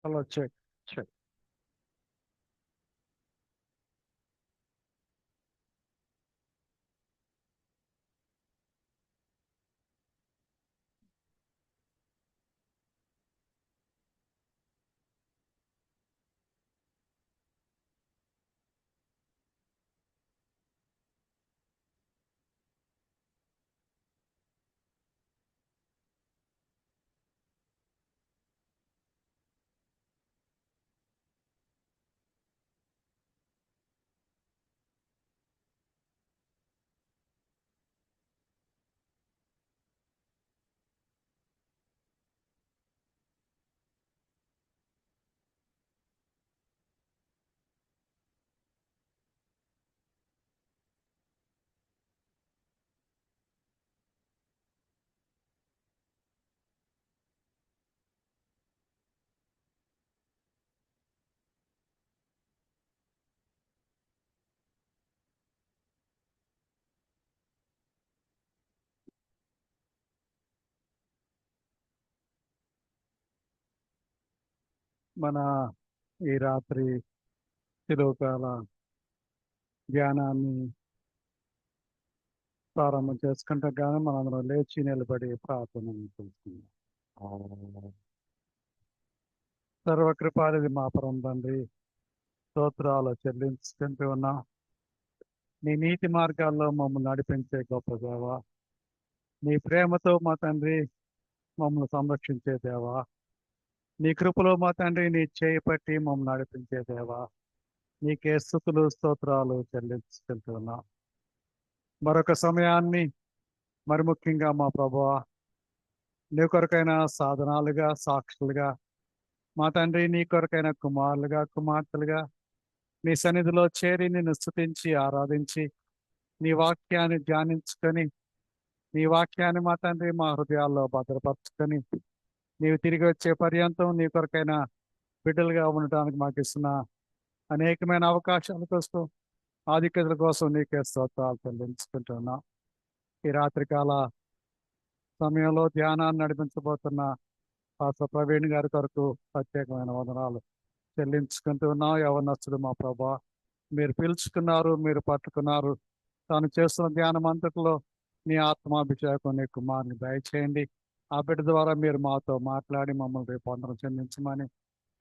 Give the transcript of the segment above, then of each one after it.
అలా వచ్చాయి. మన ఈ రాత్రి శిలువకాల ధ్యానాన్ని ప్రారంభం చేసుకుంటే కానీ మనందరం లేచి నిలబడి ప్రార్థన చేసుకుందాం. సర్వకృపానిధి మా పరమ తండ్రి, స్తోత్రాలు చెల్లించుకుంటూ ఉన్నాం. నీ నీతి మార్గాల్లో మమ్మల్ని నడిపించే గొప్ప దేవ, నీ ప్రేమతో మా తండ్రి మమ్మల్ని సంరక్షించే దేవా, నీ కృపలో మా తండ్రి నీ చేయి పట్టి మమ్మల్ని నడిపించే దేవా, నీకే స్తుతులు స్తోత్రాలు చెల్లించుకుంటున్నాం. మరొక సమయాన్ని మరి ముఖ్యంగా మా ప్రభువా, నీ కొరకైన సాధనాలుగా, సాక్షులుగా మా తండ్రి, నీ కొరకైన కుమారులుగా, కుమార్తెలుగా నీ సన్నిధిలో చేరి నిన్ను స్తుతించి ఆరాధించి నీ వాక్యాన్ని ధ్యానించుకొని నీ వాక్యాన్ని మా తండ్రి మా హృదయాల్లో భద్రపరచుకొని నీవు తిరిగి వచ్చే పర్యంతం నీ కొరకైన బిడ్డలుగా ఉండటానికి మాకు ఇస్తున్న అనేకమైన అవకాశాల కోసం, ఆధిక్యతల కోసం నీకే స్తోత్రాలు చెల్లించుకుంటున్నాం. ఈ రాత్రికాల సమయంలో ధ్యానాన్ని నడిపించబోతున్న పాస్టర్ ప్రవీణ్ గారి కొరకు ప్రత్యేకమైన వందనాలు చెల్లించుకుంటూ ఉన్నాం. యవనస్తుడు మా ప్రభా, మీరు పిలుచుకున్నారు, మీరు పట్టుకున్నారు. తాను చేస్తున్న ధ్యానం అంతటిలో నీ ఆత్మాభిషేకం నీ కుమారుని దయచేయండి. ఆ బిడ్డ ద్వారా మీరు మాతో మాట్లాడి మమ్మల్ని రేపు అందరం చెందించమని,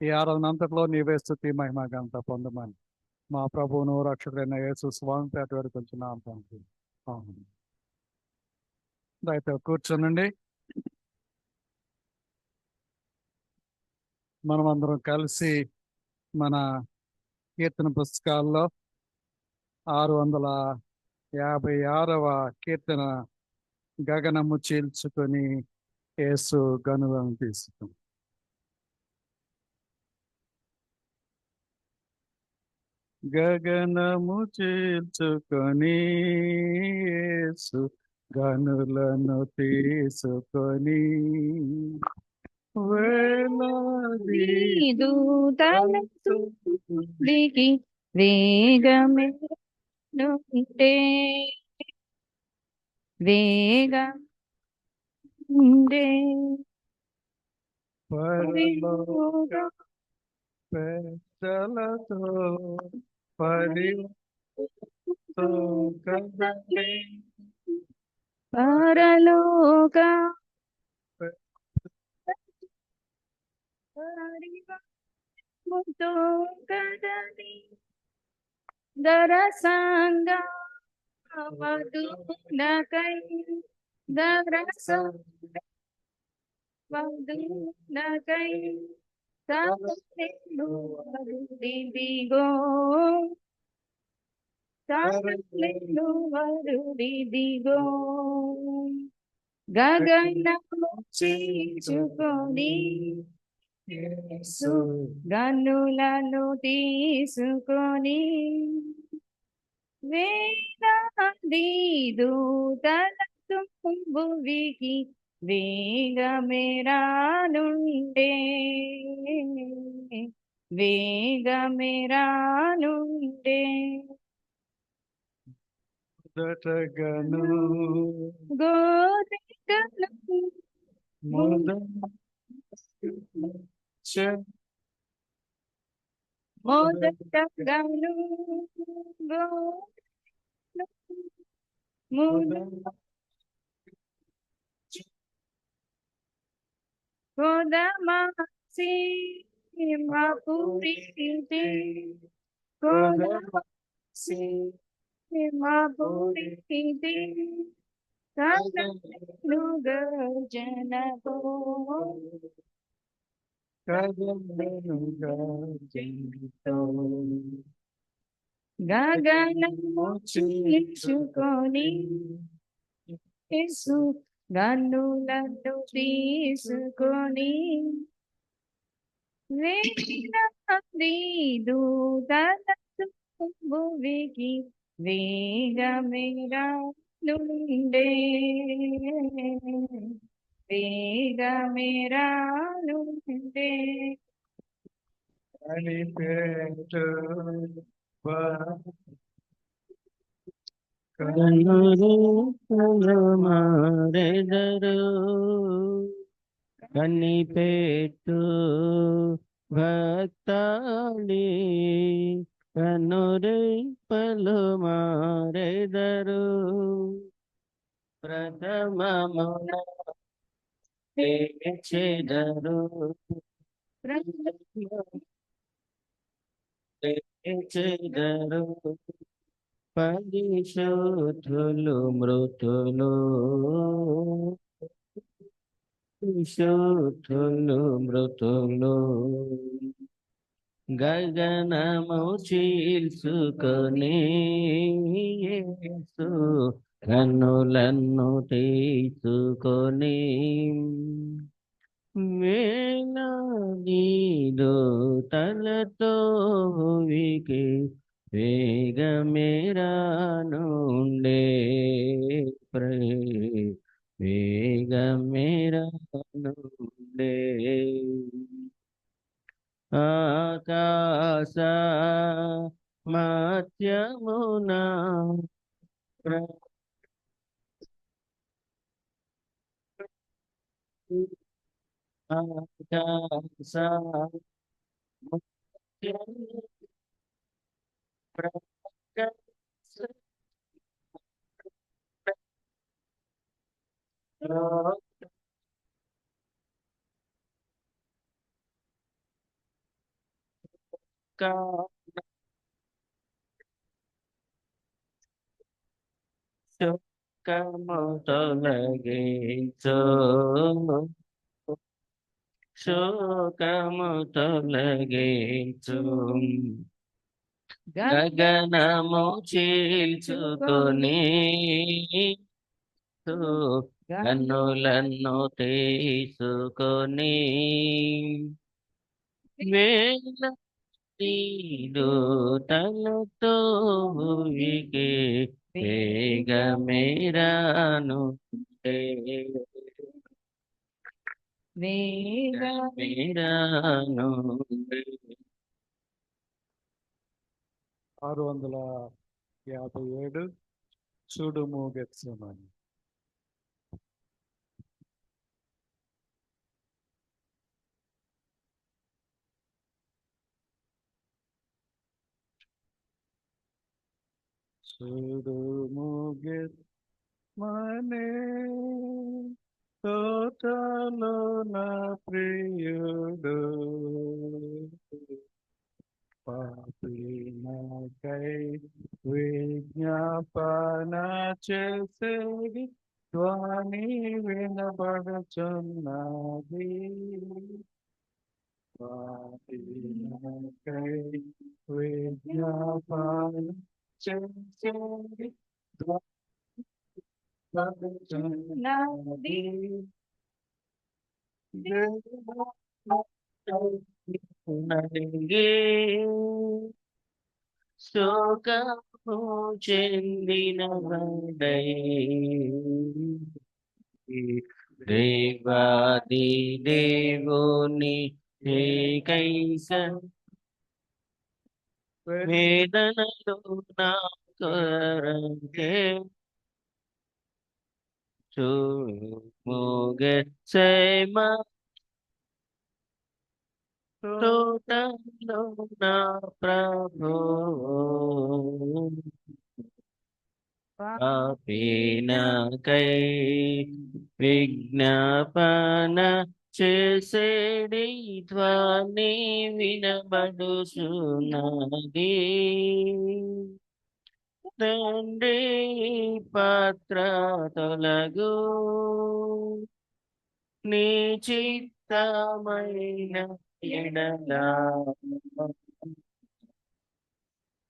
ఈ ఆరాధన అంతటిలో నీవే స్తుతి మహిమ ఘనత పొందమని మా ప్రభువును రక్షకుడైన యేసు స్వామి పేట వరకు వచ్చినాం తండ్రి. ఆమేన్. అయితే కూర్చోనండి. మనం అందరం కలిసి మన కీర్తన పుస్తకాల్లో 656వ కీర్తన గగనము చీల్చుకొని యేసు గనులను తీసుకుని గగనము చీల్చుకొని యేసు గనులను తీసుకొని వేలాది దూతలతో దిగి వేగమే నుండే పరలోక పెద్దలతో పరితో కదలి పరలోక ముతో కదలి దరసంగ వదునకై దరసంగ వదునకై తరలిను వరుడిదిగో తరలిను వరుడిదిగో గగనము చీల్చుకొని యేసు గనులను తీసుకొని వేలాది దూతలతో భువికి వేగమెరానుండే వేగమెరానుండే మొదటగను గోరికలు మొదటగాను కొదమాసి మాపురితి కొదమాసి మాపురితి కదను గర్జనతో గగనము చీల్చుకొని యేసు గన్నులను తీసుకొని వేలాది దూతలతో భువికి వేగమేరా నుండే వేగమేరా నుండే మారెదరు కనిపెట్టు భక్తాళి కనురెప్పలు మారెదరు ప్రథమమున చెదరు చెదరు పరిశోధులు మృతులు శోధులు మృతులు గగనము చీల్చుకొని యేసు కన్నులను తీసుకొని వేలాది తలతో భువికి వేగమేరానుండే వేగమేరానుండే ఆకాశ మధ్యమున ఆకాశ శోకము తొలగించు శోకము తొలగించు గగనము చీల్చుకొని కన్నులను తీసుకొని దూతలతో భువికి వేగమేరాను వేగమేరాను 657 చూడుము గెత్సేమని. చూడుము గెత్సేమని తోటలో నా ప్రియుడు పాపినకై విజ్ఞాపన చేసేది ధ్వని వినబడుచున్నది. పాపినకై విజ్ఞాపన చేసేది నది శోకము చెందిన దేవాది దేవుని కైస వేదనలో నా కొరకే చూముగ సేమ తోటలో నా ప్రభు పాపినకై విజ్ఞాపన చేసేడి ధ్వని వినబడుచున్నది. తండ్రి పాత్ర తొలగు నీ చిత్తమైన ఎడల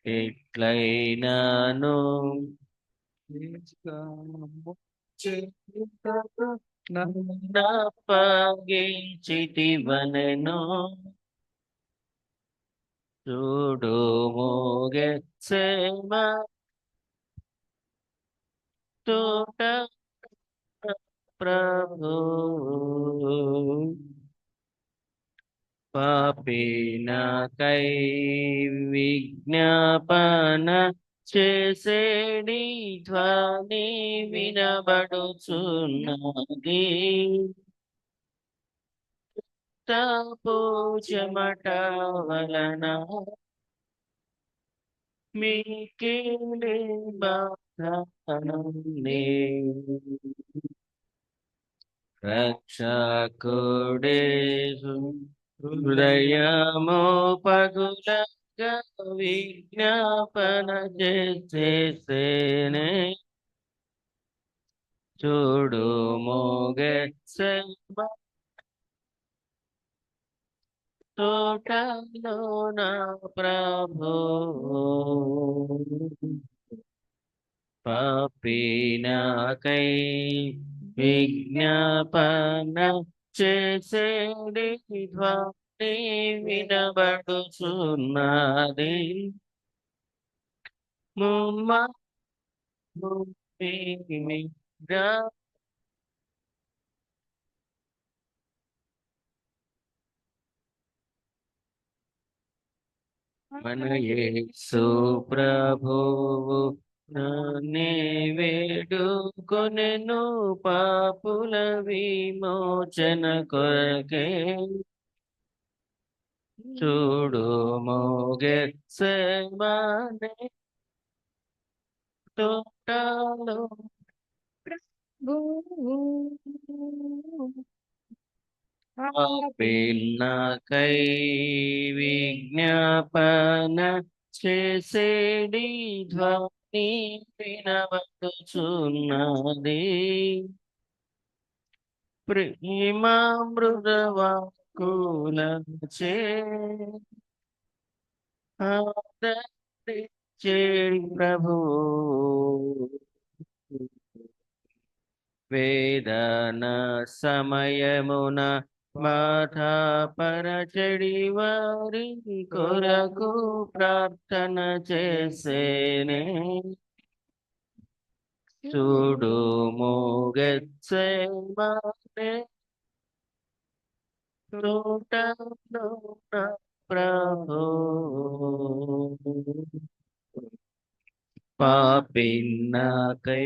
ఎట్లయినాను నప్పగించితివనెను చూడు మోగెత్సేమ తోట ప్రభు పాపినకై విజ్ఞాపన చేసేడి ధ్వని వినబడుచున్నది. పూజమట వలన మీకేలే బాధనే రక్షకుడే హృదయము పగులగా విజ్ఞాపన చేసేనే చూడు మోగెత్సేమ తోటలో నా ప్రభు పాపినకై విజ్ఞాపన చేసేడి ధ్వని వినబడుచున్నది. మన యేసు ప్రభువు నన్నే వేడుకొనెను పాపుల విమోచన కొరకే చూడు మోగెత్సేమనే తోటలో పాపినకై విజ్ఞాపన చేసేడి ధ్వని వినబడుచున్నది. ప్రేమామృతవాక్కులచే ఆదరించేడి ప్రభు వేదన సమయమున బాధపరచడి వారి కొరకు ప్రార్థన చేసేనే చూడు మోగెత్సేమనే తోటలో నా ప్రభు పాపినకై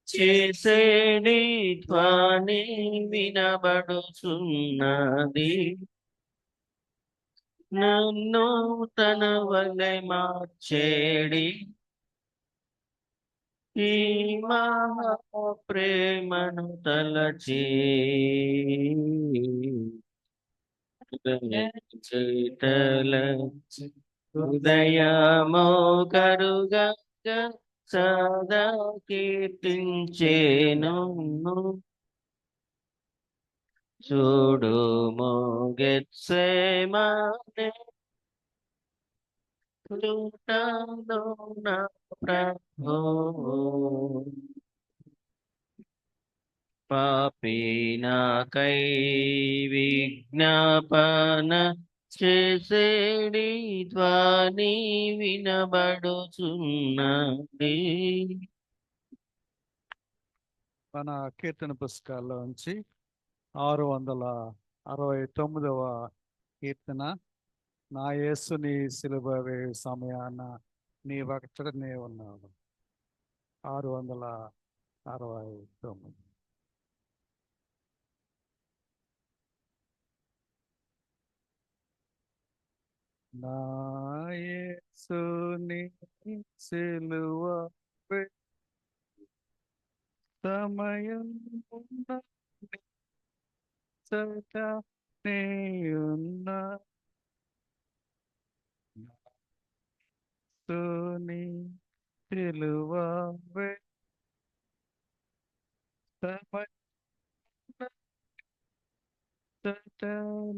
చేసేడి ధ్వని వినబడుచున్నది. నన్ను తన వలె మార్చేడి ఈ మహా ప్రేమను తలచి హృదయమో కరుగా సదా కీర్తించేను చూడు మోగెత్సేమనే తోటలో నా ప్రభు పాపినకై విజ్ఞాపన చేసేడి ధ్వని వినబడుచున్నది. మన కీర్తన పుస్తకాల్లోంచి 669వ కీర్తన. నా యేసు నీ సిలువ వేయు సమయాన నీ ఒక్కడనే ఉన్నాడు. 669. నా యేసుని సిలువ సమయం చట నేయున్నా యేసుని సిలువ సమయం చట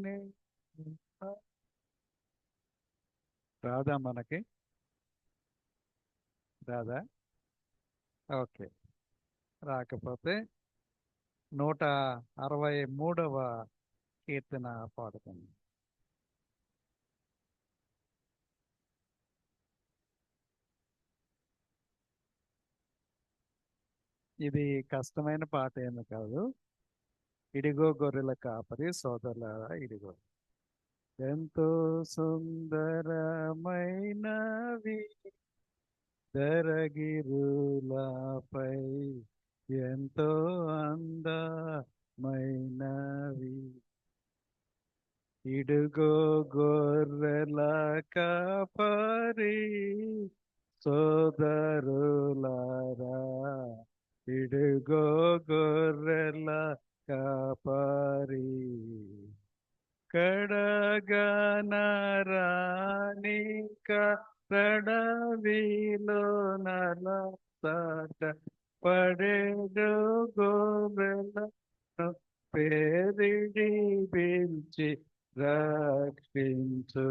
నేయున్నా. రాదా మనకి? రాదా? ఓకే. రాకపోతే 163వ కీర్తన పాడుతుంది. ఇది కష్టమైన పాట ఏమి కాదు. ఇడిగో గొర్రెల కాపరి సోదరులారా ఇడిగో. ఎంతో సుందరమైనవి ధరగిరులపై, ఎంతో అందమైనవి ఇడుగో గొర్రెల కాపరి సోదరులారా, ఇడుగో గొర్రెల కాపరి. కడగనరానిక రడవిలో నలసాట పడేడు గోరెలను పేరిడి పిలిచి రక్షించు.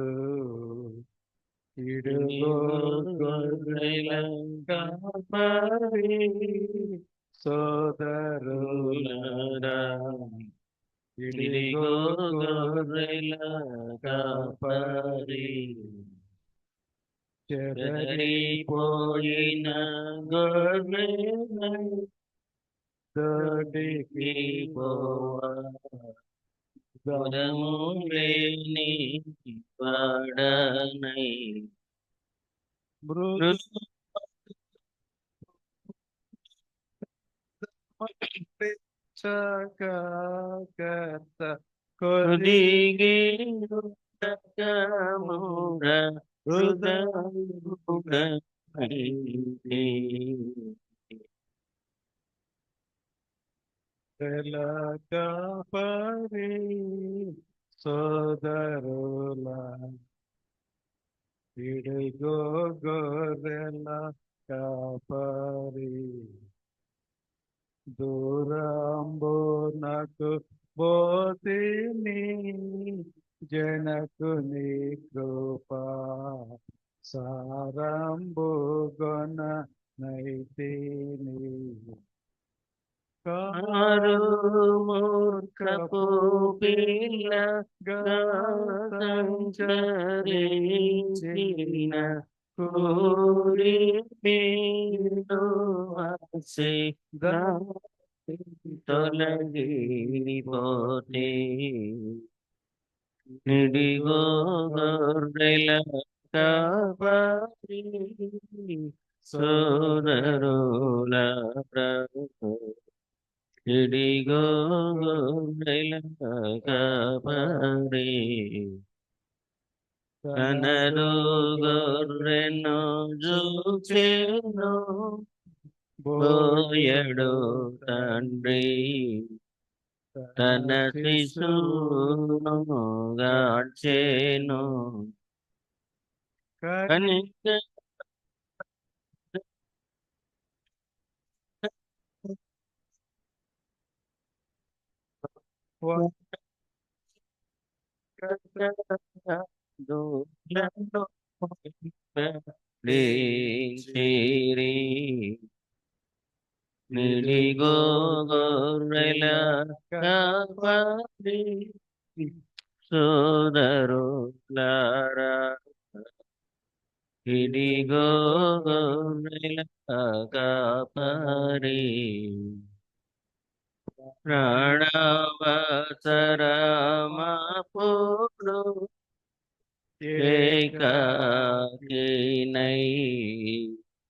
ఇడుగో గొర్రెల కాపరి సోదరులారా, ఇదిగో గొర్రెల కాపరి, చెదరిపోయిన గొర్రెలై దొడికి పోవా, దొరము లేని వాడనై మృదు కర్త కొదిగి రకముర హృదయుడ కాపరి సోదరుల, ఇడుగో గొర్రెల కాపరి. దూరంబు నాకు పోతిని జనకుని కృపా, సారంబు గొన నైతిని. కారు మూర్ఖపు పిల్ల సంచరించిన కూడి పీడు ఆసే తొలగిపోతే, నిడిగో గొర్రెల కాపరి సోదరుల ప్రభు, ఇడిగో గొర్రెల కాపరి. కనరు గొర్రెను చూచెను బోయడు తండ్రి, తన శిశువును గాడ్చెను. కనిక నిడిగో గొర్రెల కాపరి సోదరులారా, ఇడిగో గొర్రెల కాపరి. ప్రాణవసరమప్పుడు ఏకాకినై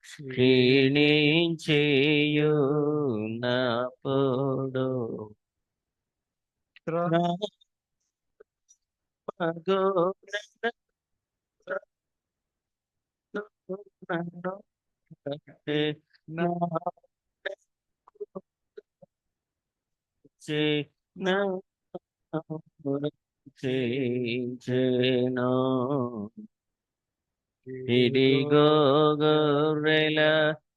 క్షీణించేయున్నప్పుడు, నన్ను కట్టే నా చే నా చేను ఇదిగో గొర్రెల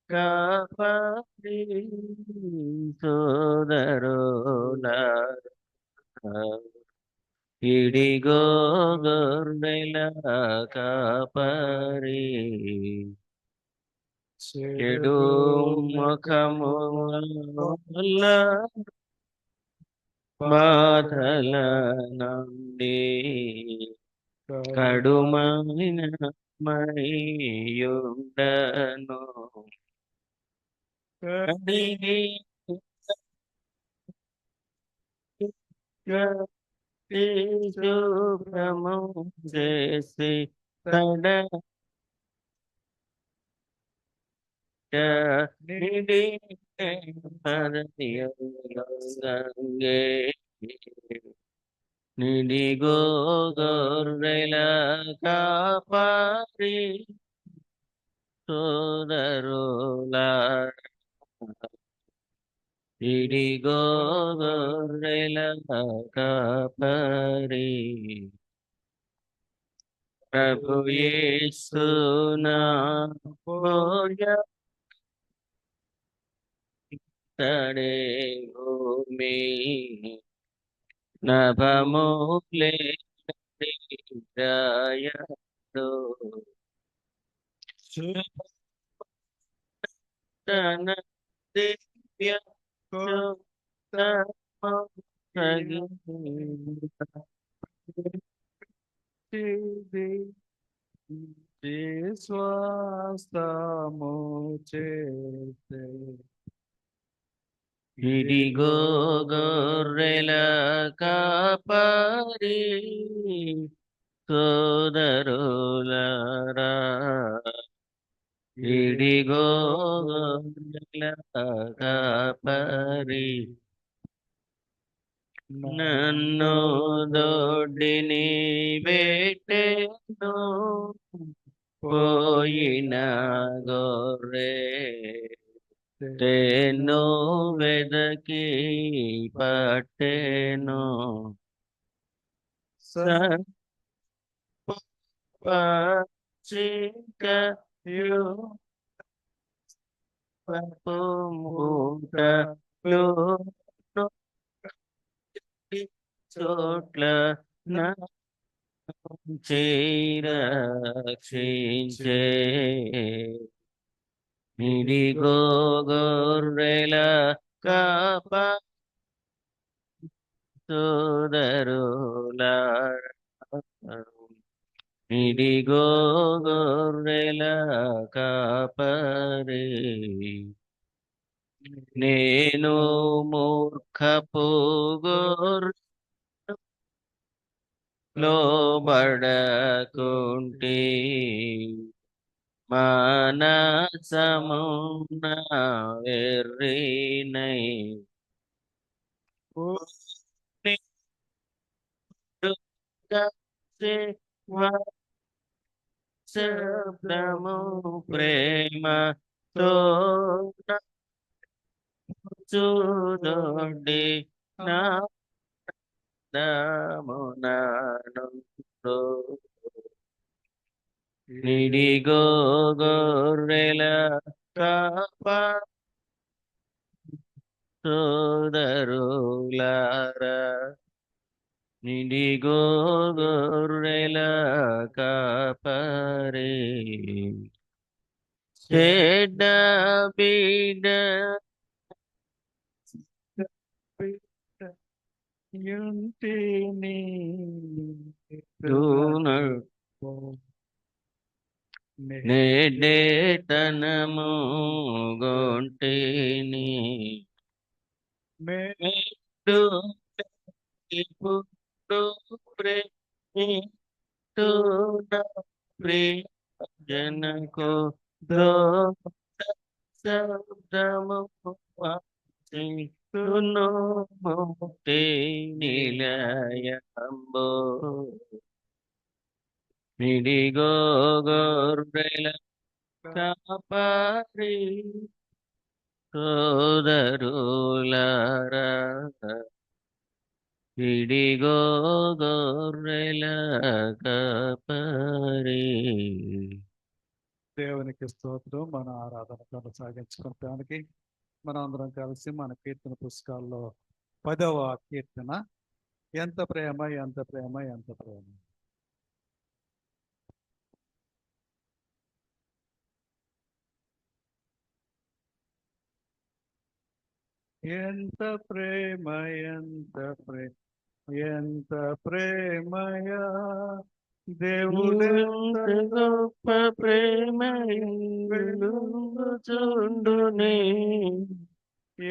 కాపరి సోదరులారా ఇదిగో గొర్రెల కాపరి చెడు ముఖముల బాధల నుండి కడుమైన మయుండను కడిగి శుభ్రము చేసి తడ నిడి గంగే నిడిగో గొర్రెల కాపరి సోదరులారా ఇదిగో గొర్రెల కాపరి ప్రభు యేసు నా తడే భూమి నభములే రాయడు తన దివ్య స్వాస్థము చేసే ఇదిగో గొర్రెల కాపరి సోదరులారా ఇదిగో గొర్రెల కాపరి నన్ను దొడ్డిని పెట్టెను పోయిన గొర్రె తేను వెదకి పట్టెను చోట్ల రక్షించే ఇదిగో గొర్రెల కాపరి సోదరులారా ఇదిగో గొర్రెల కాపరి నేను మూర్ఖపు గొర్రె లోబడకుంటే మానసమున వెర్రినై శబ్దము ప్రేమతో చూడొడ్డి నా దమునను నిడిగో గొర్రెల కాపరి సోదరులారా నిడిగో గొర్రెల కాపరి చెడ్డ బిడ్డ యుంటిని నేడేతనము గొంటిని మేడు ఇప్పుడు జనకు శబ్దము ముక్తి నిలయంబో నిడిగో గొర్రెల కాపరి సోదరులారా ఇడిగో గొర్రెల కాపరి. దేవునికి స్తోత్రం. మన ఆరాధన కొనసాగించుకోవడానికి మనం అందరం కలిసి మన కీర్తన పుస్తకాల్లో 10వ కీర్తన, ఎంత ప్రేమ ఎంత ప్రేమ ఎంత ప్రేమ. ఎంత ప్రేమ ఎంత ప్రేమ ఎంత ప్రేమయా దేవుడెంత ఎంత గొప్ప ప్రేమ చూడునే.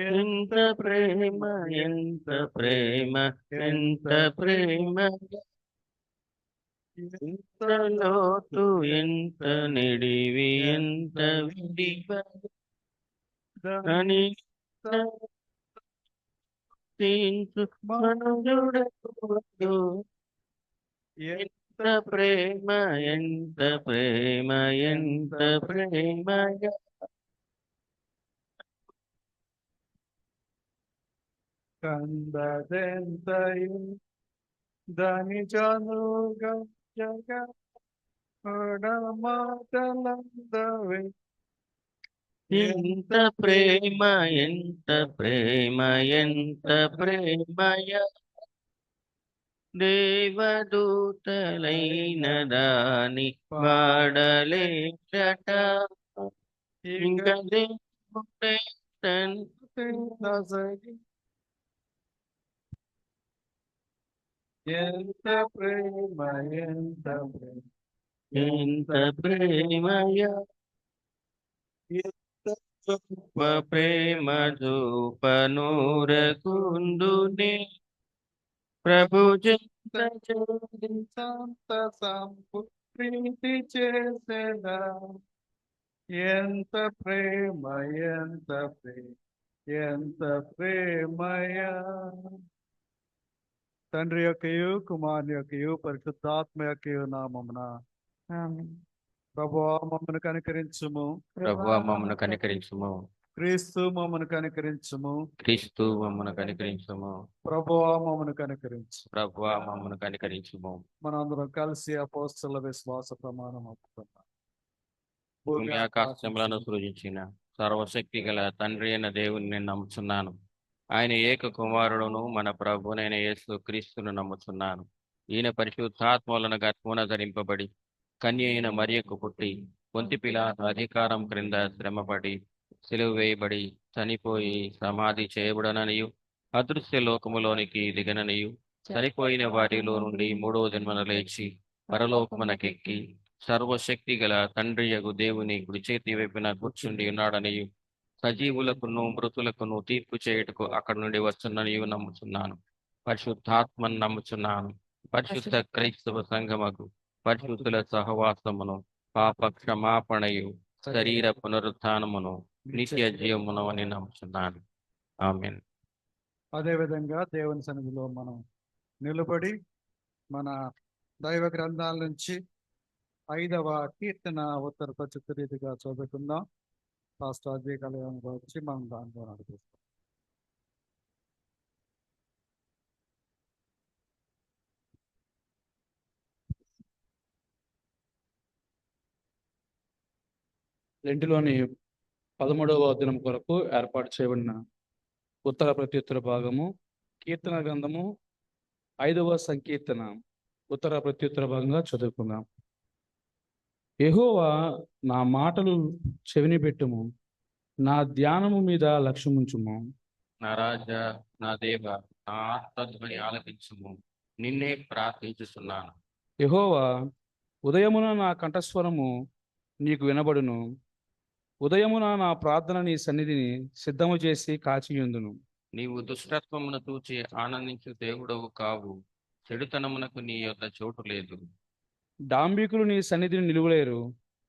ఎంత ప్రేమ ఎంత ప్రేమ ఎంత ప్రేమ. ఎంత లోతు ఎంత నిడివి ఎంత విడివ అని మనుజుడెవడు. ఎంత ప్రేమ ఎంత ప్రేమ ఎంత ప్రేమ. కందదెంతయు దాని జానుగా జగ మాటలందవే. ఎంత ప్రేమ ఎంత ప్రేమ ఎంత ప్రేమయ. దేవదూతలైన దాని వాడలేట. ఇంకా దేవుడే ఎంత ప్రేమ ఎంత ప్రేమ ఎంత ప్రేమయ. గొప్ప ప్రేమ చూపనూరకుందునే. ప్రభు చింత సంత సంప్రీతి చేసేదా. ఎంత ప్రేమ ఎంత ప్రేమ ఎంత ప్రేమయా. తండ్రి యొక్కయు కుమారుని యొక్కయు పరిశుద్ధాత్మ యొక్కయు నామమున ఆమేన్. ప్రభువా మమ్మను కనికరించుము. ప్రభువా మమ్మను కనికరించుము. క్రీస్తు మమ్మను కనికరించుము. క్రీస్తు మమ్మను కనికరించుము. ప్రభువా మమ్మను కనికరించు. ప్రభువా మమ్మను కనికరించుము. మనందరం కలిసి అపోస్తలుల విశ్వాస ప్రమాణం ఒప్పుకున్నాం. భూమి ఆకాశములను సృజించిన సర్వశక్తి గల తండ్రి అయిన దేవుని నమ్ముచున్నాను. ఆయన ఏక కుమారుడును మన ప్రభునైన యేసు క్రీస్తును నమ్ముచున్నాను. ఈయన పరిశుద్ధాత్మలను గర్భమున ధరింపబడి కన్య అయిన మరియకు పుట్టి పొంతి పిలాతు అధికారం క్రింద శ్రమపడి సిలువ వేయబడి చనిపోయి సమాధి చేయబడననియు అదృశ్య లోకములోనికి దిగననియు చనిపోయిన వారిలో నుండి 3వ దినమున లేచి పరలోకమునకెక్కి సర్వశక్తి గల తండ్రియగు దేవుని కుడి చేతి వైపున కూర్చుండి ఉన్నాడనియు సజీవులకును మృతులకును తీర్పు చేయుటకు అక్కడి నుండి వస్తున్ననియు నమ్ముచున్నాను. పరిశుద్ధాత్మను నమ్ముచున్నాను. పరిశుద్ధ క్రైస్తవ సంఘముకు పరిశుద్ధుల సహవాసమును పాప క్షమాపణయు శరీర పునరుత్థానమును నిత్య జీవమును అని నమ్ముచున్నాను. ఆమేన్. అదేవిధంగా దేవుని సన్నిధిలో మనం నిలబడి మన దైవ గ్రంథాల నుంచి 5వ కీర్తన ఉత్తర ప్రచుత్త రీతిగా చదువుకుందాం. పాస్టర్ అజయ్ కళ్యాణ్ వచ్చి మనం దాంట్లో నడిపిస్తాం. లెంటిలోని 13వ దినం కొరకు ఏర్పాటు చేయబడిన ఉత్తర ప్రత్యుత్తర భాగము కీర్తన గ్రంథము 5వ సంకీర్తన ఉత్తర ప్రత్యుత్తర భాగంగా చదువుకుందాం. యెహోవా నా మాటలు చెవిని పెట్టుము, నా ధ్యానము మీద లక్ష్యముంచుము. నా రాజా, నా దేవ, నా ఆత్మధ్వని ఆలకించుము. నిన్నే ప్రార్థించుచున్నాను. యెహోవా, ఉదయమున నా కంఠస్వరము నీకు వినబడును. ఉదయమున నా ప్రార్థన నీ సన్నిధిని సిద్ధము చేసి కాచియుందును. నీవు దుష్టత్వమును చూచి ఆనందించు దేవుడవు కావు. చెడుతనమునకు నీ యొద్ద చోటు లేదు. డాంబికులు నీ సన్నిధిని నిలువలేరు.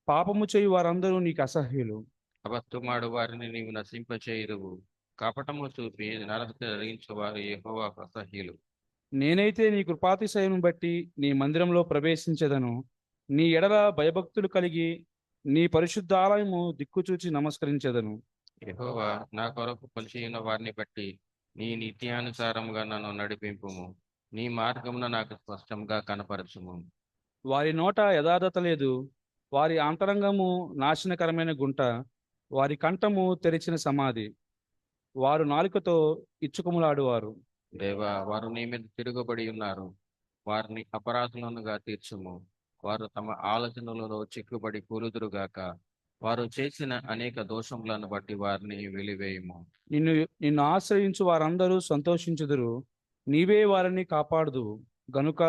పాపము చేయు వారందరూ నీకు అసహ్యులు. అబద్ధమాడు వారిని నీవు నశింపచేయుదువు. కపటము చూపి నరహత్య జరిగించు వారు యెహోవాకు అసహ్యులు. నేనైతే నీ కృపాతిశయమును బట్టి నీ మందిరంలో ప్రవేశించెదను. నీ ఎడల భయభక్తులు కలిగి నీ పరిశుద్ధ ఆలయము దిక్కుచూచి నమస్కరించెదను. యెహోవా, నా కొరకు కొలిచిన వారిని బట్టి నీ నిత్యానుసారముగా నన్ను నడిపింపుము. నీ మార్గమున నాకు స్పష్టంగా కనపరచుము. వారి నోట యథార్థత లేదు, వారి అంతరంగము నాశనకరమైన గుంట, వారి కంఠము తెరిచిన సమాధి, వారు నాలుకతో ఇచ్చుకములాడువారు. దేవా, వారు నీ మీద తిరుగుబడి ఉన్నారు. వారిని అపరాధులనుగా తీర్చుము. వారు తమ ఆలోచనలలో చిక్కుబడి కూలుదురుగాక. వారు చేసిన అనేక దోషములను బట్టి వారిని వెలివేయుము. నిన్ను ఆశ్రయించు వారందరూ సంతోషించుదురు, నీవే వారిని కాపాడుదువు గనుక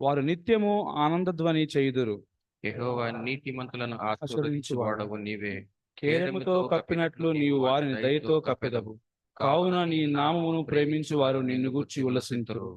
వారు నిత్యము ఆనందధ్వని చేయుదురు. యెహోవా, నీతిమంతులను ఆశీర్వదించువాడవు ఆశీర్వదించువాడవు నీవే. కేడముతో కప్పినట్లు నీవు వారిని దయతో కప్పెదవు. కావున నీ నామమును ప్రేమించు వారు నిన్ను గూర్చి ఉల్లసింతురు.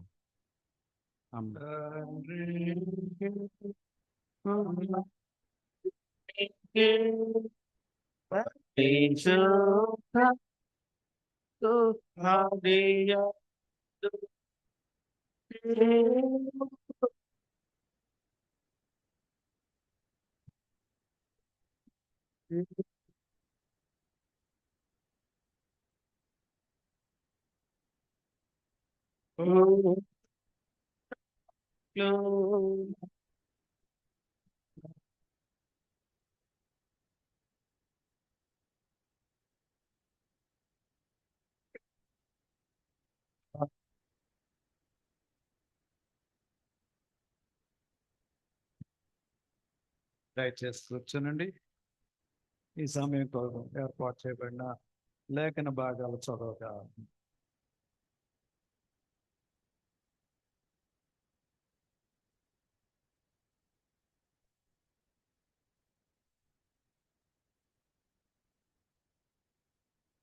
దయచేసి కూర్చోనండి. ఈ సమయం కోసం ఏర్పాటు చేయబడిన లేఖన భాగాలు చదవగా.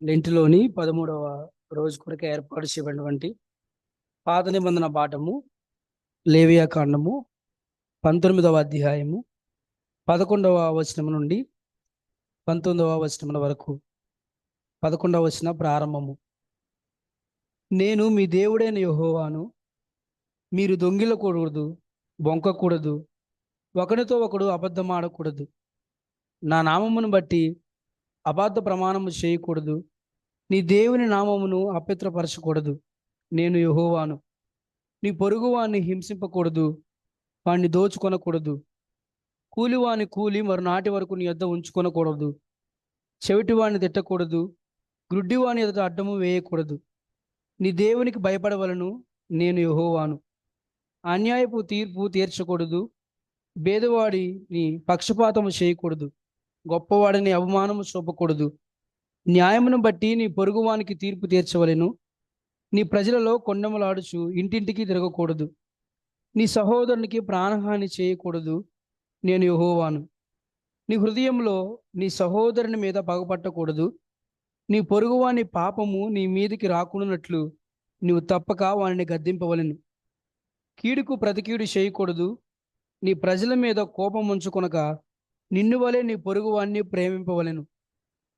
లెంటులోని 13వ రోజు కొరకు ఏర్పాటు చేయబడినటువంటి పాత నిబంధన పాఠము లేవియా కాండము 19వ అధ్యాయము 11వ వచనం నుండి 19వ వచనం వరకు. 11వ వచనం ప్రారంభము. నేను మీ దేవుడైన యెహోవాను, మీరు దొంగిలకూడదు, బొంకకూడదు, ఒకరితో ఒకడు అబద్ధం ఆడకూడదు, నా నామమును బట్టి అబద్ధ ప్రమాణము చేయకూడదు, నీ దేవుని నామమును అపవిత్రపరచకూడదు. నేను యెహోవాను. నీ పొరుగువాన్ని హింసింపకూడదు, వాణ్ణి దోచుకొనకూడదు, కూలివాని కూలి మరునాటి వరకు నీ యొద్ద ఉంచుకొనకూడదు, చెవిటివాణ్ణి తిట్టకూడదు, గ్రుడ్డివాని ఎదుట అడ్డము వేయకూడదు. నీ దేవునికి భయపడవలను, నేను యెహోవాను. అన్యాయపు తీర్పు తీర్చకూడదు, పేదవాడిని పక్షపాతము చేయకూడదు, గొప్పవాడిని అవమానము చూపకూడదు. న్యాయమును బట్టి నీ పొరుగువానికి తీర్పు తీర్చవలెను. నీ ప్రజలలో కొండములాడుచు ఇంటింటికి తిరగకూడదు. నీ సహోదరునికి ప్రాణహాని చేయకూడదు, నేను యెహోవాను. నీ హృదయంలో నీ సహోదరుని మీద పగపట్టకూడదు. నీ పొరుగువాని పాపము నీ మీదికి రాకుండానట్లు నీవు తప్పక వానిని గద్దింపవలెను. కీడుకు ప్రతికీడు చేయకూడదు. నీ ప్రజల మీద కోపం ఉంచుకొనక నిన్ను వలె నీ పొరుగువాన్ని ప్రేమింపవలెను.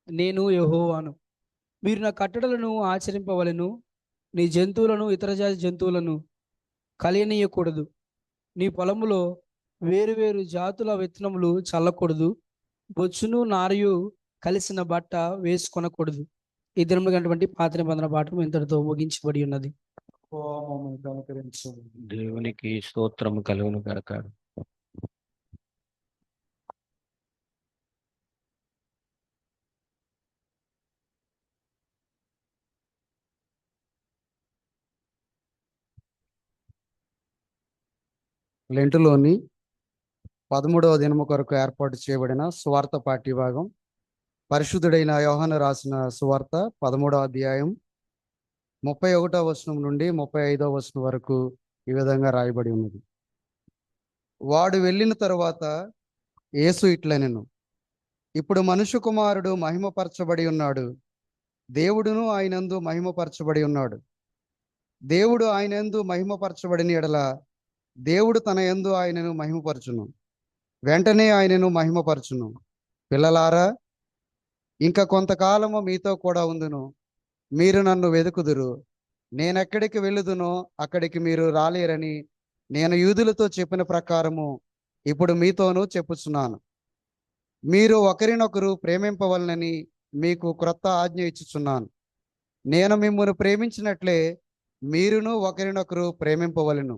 నేను యెహోవాను. మీరు నా కట్టడలను ఆచరింపవలెను. నీ జంతువులను ఇతర జాతి జంతువులను కలియనీయకూడదు. నీ పొలములో వేరువేరు జాతుల విత్తనములు చల్లకూడదు. బొచ్చును నారయు కలిసిన బట్ట వేసుకొనకూడదు. ఈ దినములటువంటి పాత నిబంధన పాఠం ఇంతటితో ముగించబడి ఉన్నది. మమ్మల్ని కనుకరించు. దేవునికి స్తోత్రము కలుగును గాక. లెంటులోని 13వ దినము కొరకు ఏర్పాటు చేయబడిన సువార్త పాఠ్యభాగం పరిశుద్ధుడైన యోహాను రాసిన సువార్త 13వ అధ్యాయం 31వ వచనం నుండి 35వ వచనం వరకు ఈ విధంగా రాయబడి ఉన్నది. వాడు వెళ్ళిన తరువాత యేసు ఇట్లనెను, ఇప్పుడు మనుష్య కుమారుడు మహిమపరచబడి ఉన్నాడు, దేవుడును ఆయనందు మహిమపరచబడి ఉన్నాడు. దేవుడు ఆయనందు మహిమపరచబడిన ఎడల దేవుడు తన యందు ఆయనను మహిమపరచును, వెంటనే ఆయనను మహిమపరచును. పిల్లలారా, ఇంకా కొంతకాలము మీతో కూడా ఉందును. మీరు నన్ను వెదుకుదురు. నేనెక్కడికి వెళ్ళుదునో అక్కడికి మీరు రాలేరని నేను యూదులతో చెప్పిన ప్రకారము ఇప్పుడు మీతోనూ చెప్పుచున్నాను. మీరు ఒకరినొకరు ప్రేమింపవలనని మీకు క్రొత్త ఆజ్ఞ ఇచ్చుచున్నాను. నేను మిమ్మల్ని ప్రేమించినట్లే మీరును ఒకరినొకరు ప్రేమింపవలెను.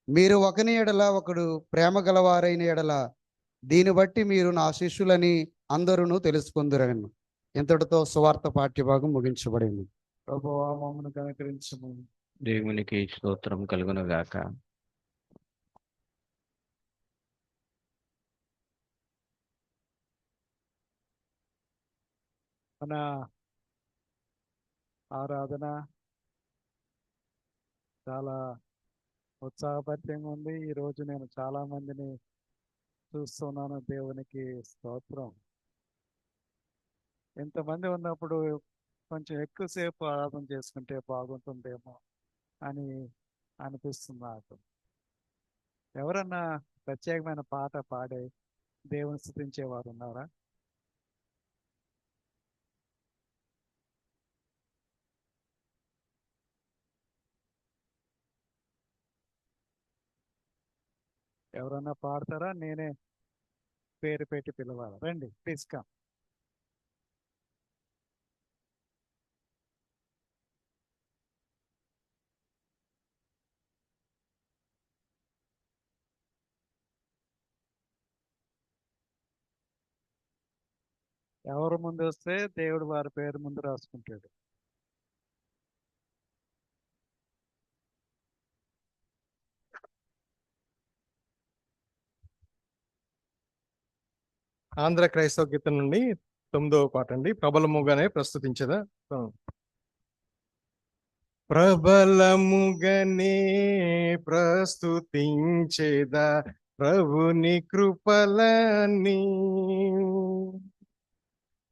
మీరు ఒకని ఎడల ఒకడు ప్రేమ గలవారైన ఎడల దీన్ని బట్టి మీరు నా శిష్యులని అందరూ తెలుసుకుందురను. ఇంతటితో సువార్త పాఠ్యభాగం ముగించబడింది. ప్రభువా మమ్మల్ని కనుకరించము. దేవునికి స్తోత్రం కలుగును గాక. మన ఆరాధన చాలా ఉత్సాహభరితంగా ఉంది. ఈరోజు నేను చాలా మందిని చూస్తున్నాను. దేవునికి స్తోత్రం. ఇంతమంది ఉన్నప్పుడు కొంచెం ఎక్కువసేపు ఆరాధన చేసుకుంటే బాగుంటుందేమో అని అనిపిస్తుంది నాకు. ఎవరన్నా ప్రత్యేకమైన పాట పాడే దేవుని స్తుతించేవారు ఉన్నారా? ఎవరన్నా పాడతారా? నేనే పేరు పెట్టి పిలవాలి. రండి, ప్లీజ్ కమ్. ఎవరు ముందు వస్తే దేవుడు వారి పేరు ముందు రాసుకుంటాడు. ఆంధ్ర క్రైస్తవ గీతం నుండి 9వ పాట అండి. ప్రబలముగానే ప్రస్తుతించదా. ప్రబలముగానే ప్రస్తుతించేదా ప్రభుని కృపలని,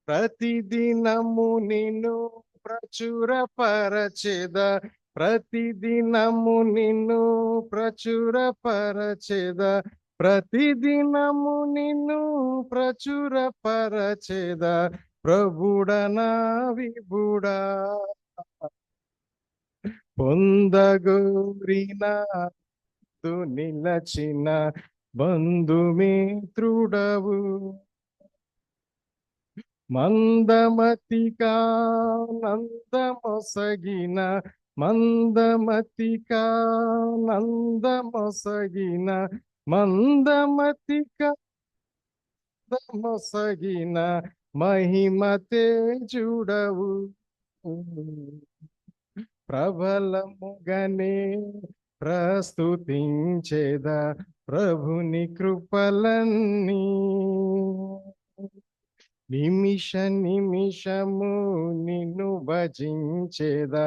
ప్రతిదినము నిన్ను ప్రచురపరచెదా, ప్రతిదినము నిన్ను ప్రచురపరచెదా, ప్రతిదినము నిన్ను ప్రచురపరచెదా, ప్రభుడనా విభుడా. పొందగోరిన నిలచిన బంధుమిత్రుడవు, మందమతికా నందమొసగిన, మందమతికా నందమొసగిన, మందమతికా నందమొసగిన మహిమ తేజుడవు. ప్రబలముగానే ప్రస్తుతించేదా ప్రభుని కృపలన్నీ, నిమిష నిమిషము నిన్ను భజించేదా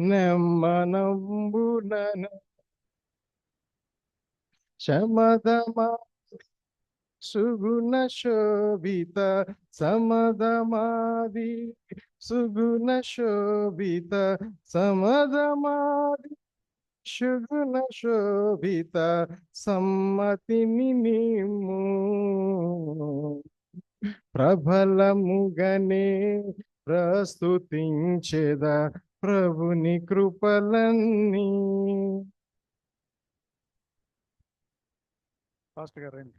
నెమ్మనంబులను, శమదమా సుగుణ శోభిత, సమదమాది సుగుణ శోభిత, సమదమాది సుగుణ శోభిత, సమ్మతిని నిమ్ము. ప్రబలముగానే ప్రస్తుతించేదా ప్రభుని కృపలన్నీ. పాస్టర్ గారు రండి.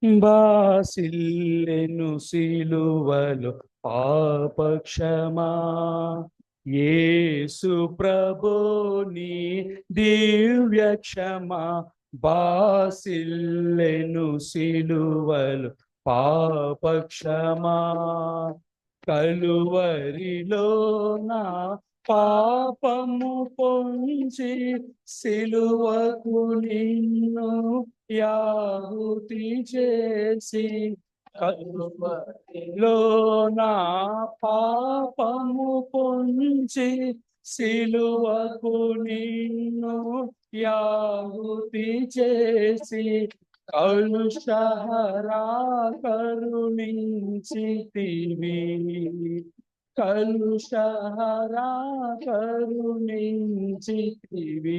బాసిల్లెను సిలువలో పాపక్షమా, యేసు ప్రభుని దివ్య క్షమా. బాసిల్లెను సిలువలో పాపక్షమా, కలువరిలో నా పాపము పొంచి సిలువకు నిన్ను యాహుతి చేసి కలువరిలో నా పాపము పొంచి సిలువకు నిన్ను యాహుతి చేసి కలుషహరా కరుణించితివి కలుషహరా కరుణించితివి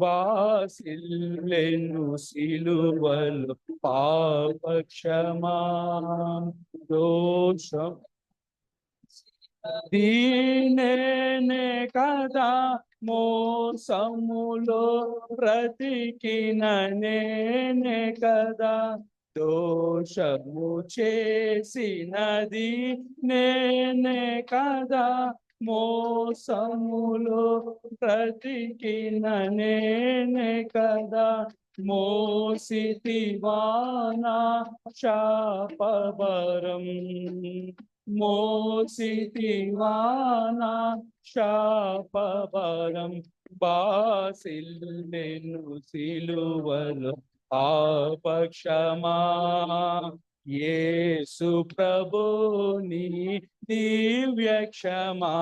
బాసిల్లెను సిలువలు పాపక్షమా దోషం దీనేనే కదా మోసములో బ్రతికిన నేనే కదా దోషము చేసినది నేనే కదా మోసములో బ్రతికిన నేనే కదా మోసితివానా శాపవరం మోసితివానా శాపవరం బాసిల్లెను సిలువలు పాపక్షమా యేసు ప్రభుని దివ్య క్షమా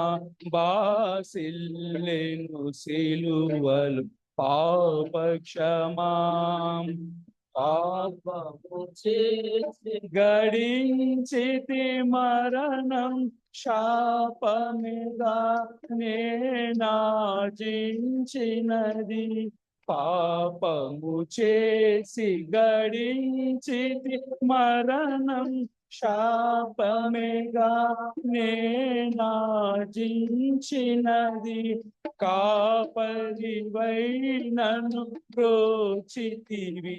బాసిల్లెను సిలువలు పాపక్షమా పాపము చేసి గడించితి మరణం శాపమిగా నేనాజించినది పాపము చేసి గడించితి మరణం శాపమిగా నేనాజించినది కాపరివై నన్ను ప్రోచితివి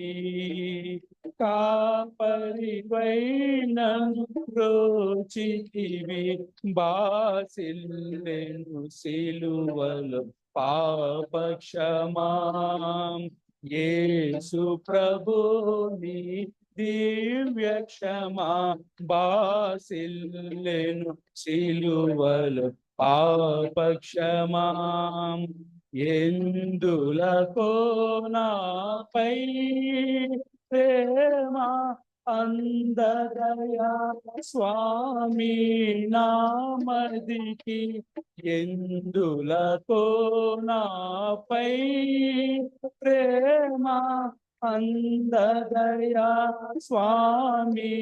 కాపరివై నన్ను ప్రోచితివి బాసిల్లెను సిలువలు పాపక్షమా యేసు ప్రభుని దివ్య క్షమా బాసిల్లెను సిలువలు పాపక్షమా ఎందులకో నాపై ప్రేమ అందదయా స్వామి నామదికి ఎందులకో నాపై ప్రేమ అందదయా స్వామి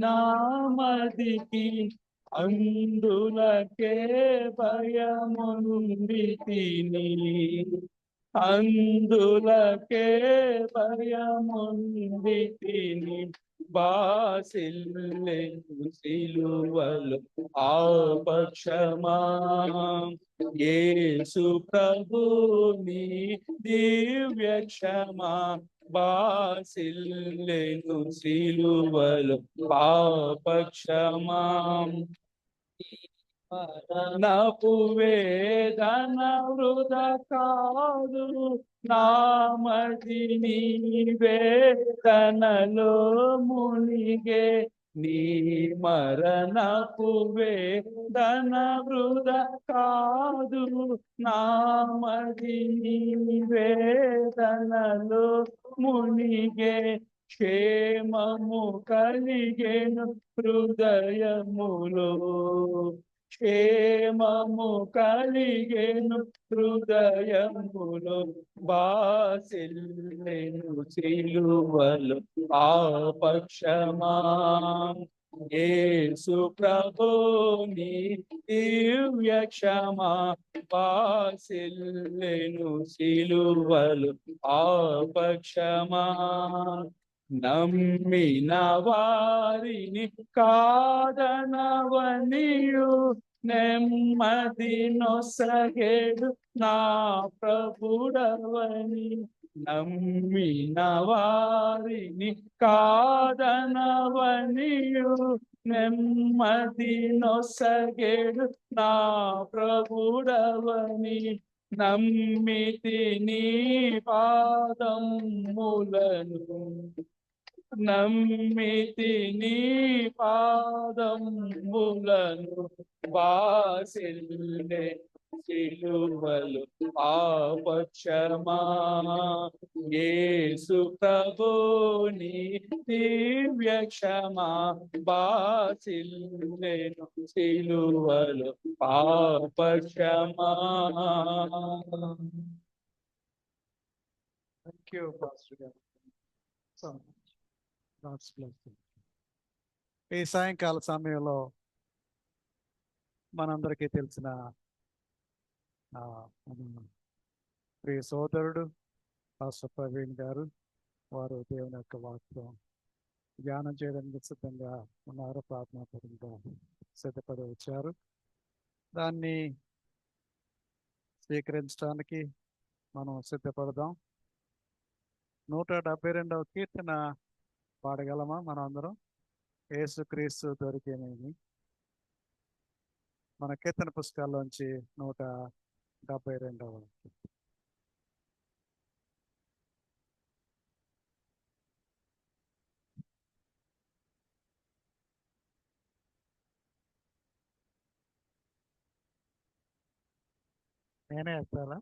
నామదికి అందులకే భయముంది తిని అందులకే భయముంది తిని బాసిల్లెను సిలువలు పాపక్షమా యేసు ప్రభుని దివ్య క్షమా బాసిల్లెను సిలువలు పాపక్షమా నపు వేదన వృధ కాదు నామది నీ వేదనలో మునిగే నీ మరణపు వేదన వృధ కాదు నామది నీ వేదనలో మునిగే క్షేమము కలిగెను హృదయములో క్షేమము కలిగెను హృదయములో బాసిల్లెను సిలువలు పాపక్షమా యేసు ప్రభుని దివ్య క్షమా బాసిల్లెను సిలువలు పాపక్షమా నమ్మిన వారిని కాదనవనియు నెమ్మది నొసగెడు నా ప్రభుడవని నమ్మిన వారిని కాదనవనియు నెమ్మది నొసగెడు నా ప్రభుడవని నమ్మితి నీ పాదములను నమ్మితి నీ పాదములను బాసిల్లెను సిలువలు పాపక్షమా యేసు ప్రభుని దివ్య క్షమా బాసిల్లెను సిలువలు పాపక్షమా. థ్యాంక్ యూ పాస్టర్ గారు. So God's blessing. ఈ సాయంకాల సమయంలో మనందరికీ తెలిసిన మన ప్రియ సోదరుడు పాస్టర్ ప్రవీణ్ గారు, వారు దేవుని యొక్క వాక్యం ధ్యానం చేయడానికి సిద్ధంగా ఉన్నారు, ప్రార్థనాపరంగా సిద్ధపడి వచ్చారు. దాన్ని స్వీకరించడానికి మనం సిద్ధపడదాం. 172వ కీర్తన పాడగలమా మనం అందరం? యేసుక్రీస్తు దొరికేనేమి. మన కీర్తన పుస్తకాల్లోంచి 172వ. నేనే వేస్తారా?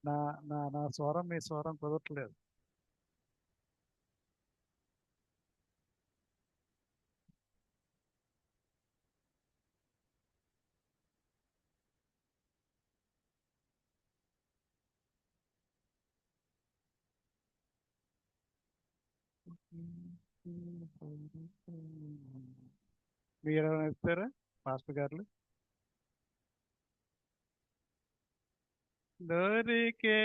నా నా నా స్వరం మీ స్వరం కుదరట్లేదు. మీరు ఎవరైనా ఇస్తారా మాస్టర్ గారు? దొరికే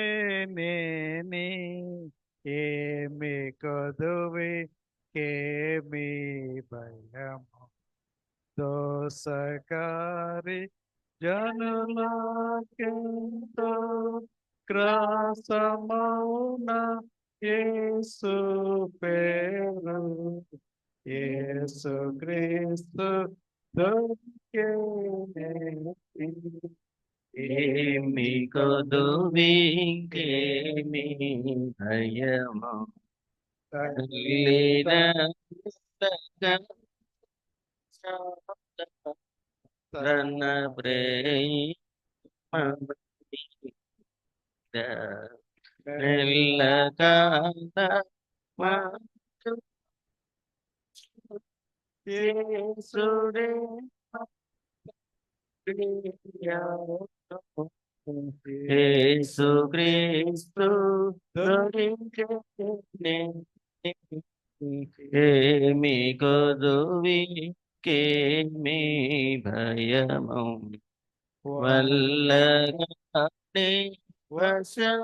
నేనే ఏమి కొదువి కేమి భయము దోసకారి జనులకెంతో క్రాసమౌన యేసు పేరు యేసు క్రీస్తు దొరికే ఏమి కొదువింకేమి భయము తన ప్రేమ యేసుడే యేసు క్రీస్తు దొరికే ఏమి కొదువి కేమి భయము వల్లగానే వశములేని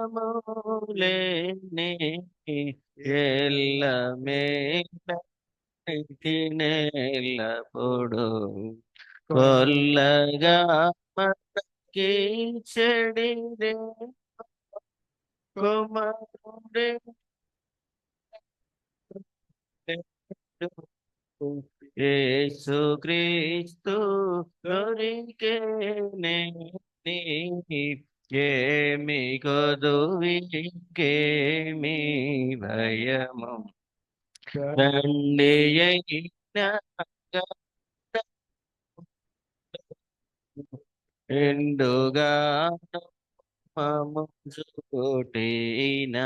ఎల్లమేలప్పుడు కొల్లగా మనకి చెడిరే కుమారుడే యేసు క్రీస్తు దొరికేనే ఏమి కొదువి కేమి భయము దండి అయినా ఎండుగా చూటినా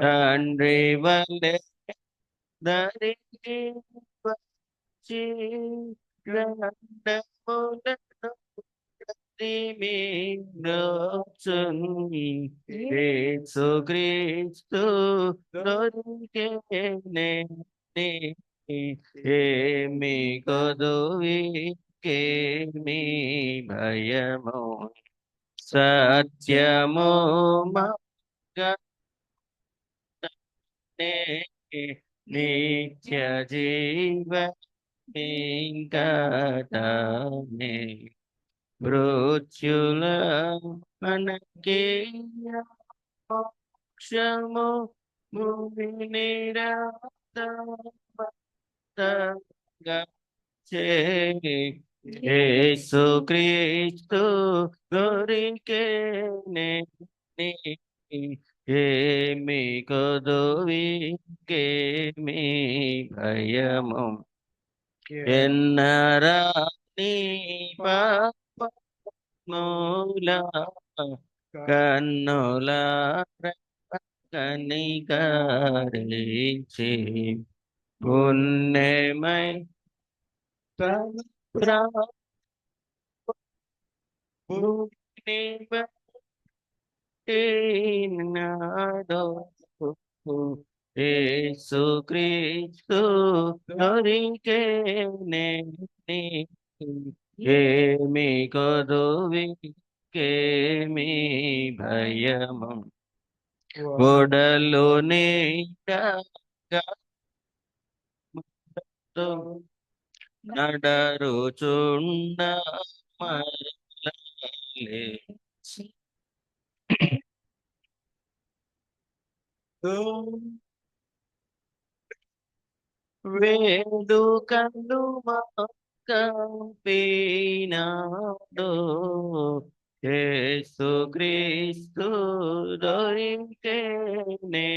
తండ్రి వల్లే దరికి వచ్చి గ్రంథములను యేసు క్రీస్తు దొరికేనే ఏమి కొదువి కేమి భయము సత్యము నిత్య జీవ వెంకటనే మృత్యుల మనకి మోక్షము మునిరాగా యేసు క్రీస్తు దొరికేనే ఏమి కొదువి ఇంకేమీ భయము ఎన్నరాని పాపముల కన్నుల కనికరించి పుణ్యమై యేసుక్రీస్తు దొరికేనే ఏమి కొదువికేమి భయము ఒడలు నీడగా నడరుచుండ మరలలేచి వేడుకలు కంపినాడు యేసుక్రీస్తు దొరికేనే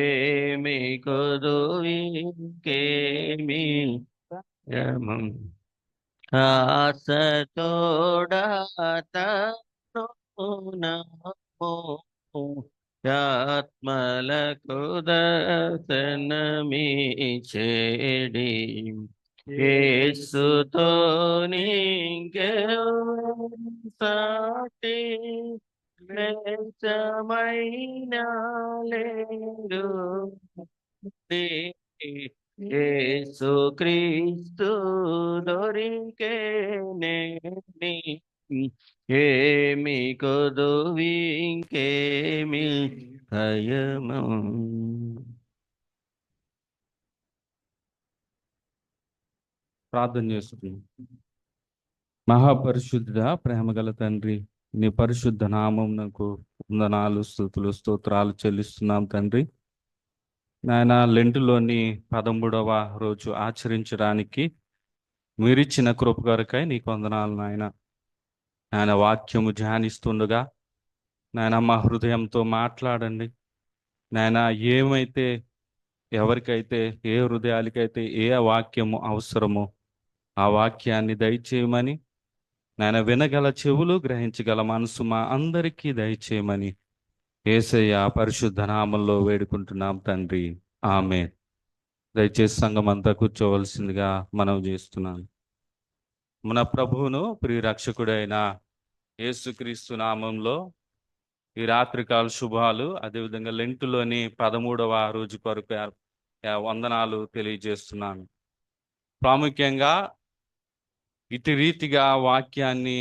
ఏమి కొదువికేమి భయము ఆశతోడతను ఆత్మలకు దర్శనమి చేడి యేసుతో సాటి మైన లేరు యేసుక్రీస్తు దొరికేనే ఏమి కొదువికేమి భయము. ప్రార్థన చేస్తున్నాం. మహాపరిశుద్ధుడా, ప్రేమగల తండ్రి, నీ పరిశుద్ధ నామం నాకు వందనాలు, స్తుతులు, స్తోత్రాలు చెల్లిస్తున్నాం తండ్రి. నాయన, లెంటులోని 13వ రోజు ఆచరించడానికి మీరిచ్చిన కృప కొరకై నీకు వందనాలు నాయన. నాయన, వాక్యము ధ్యానిస్తుండగా నాయన మా హృదయంతో మాట్లాడండి నాయన. ఏమైతే ఎవరికైతే ఏ హృదయాలకైతే ఏ వాక్యము అవసరమో ఆ వాక్యాన్ని దయచేయమని నాయన, వినగల చెవులు గ్రహించగల మనసు మా అందరికీ దయచేయమని యేసయ్య పరిశుద్ధ నామంలో వేడుకుంటున్నాం తండ్రి, ఆమేన్. దయచేసి సంఘం అంతా కూర్చోవలసిందిగా మనవి చేస్తున్నాను. మన ప్రభువును ప్రియ రక్షకుడైన యేసుక్రీస్తు నామంలో ఈ రాత్రికాల శుభాలు, అదేవిధంగా లెంటులోని 13వ రోజు కొరకు వందనాలు తెలియజేస్తున్నాను. ప్రాముఖ్యంగా ఇటు రీతిగా వాక్యాన్ని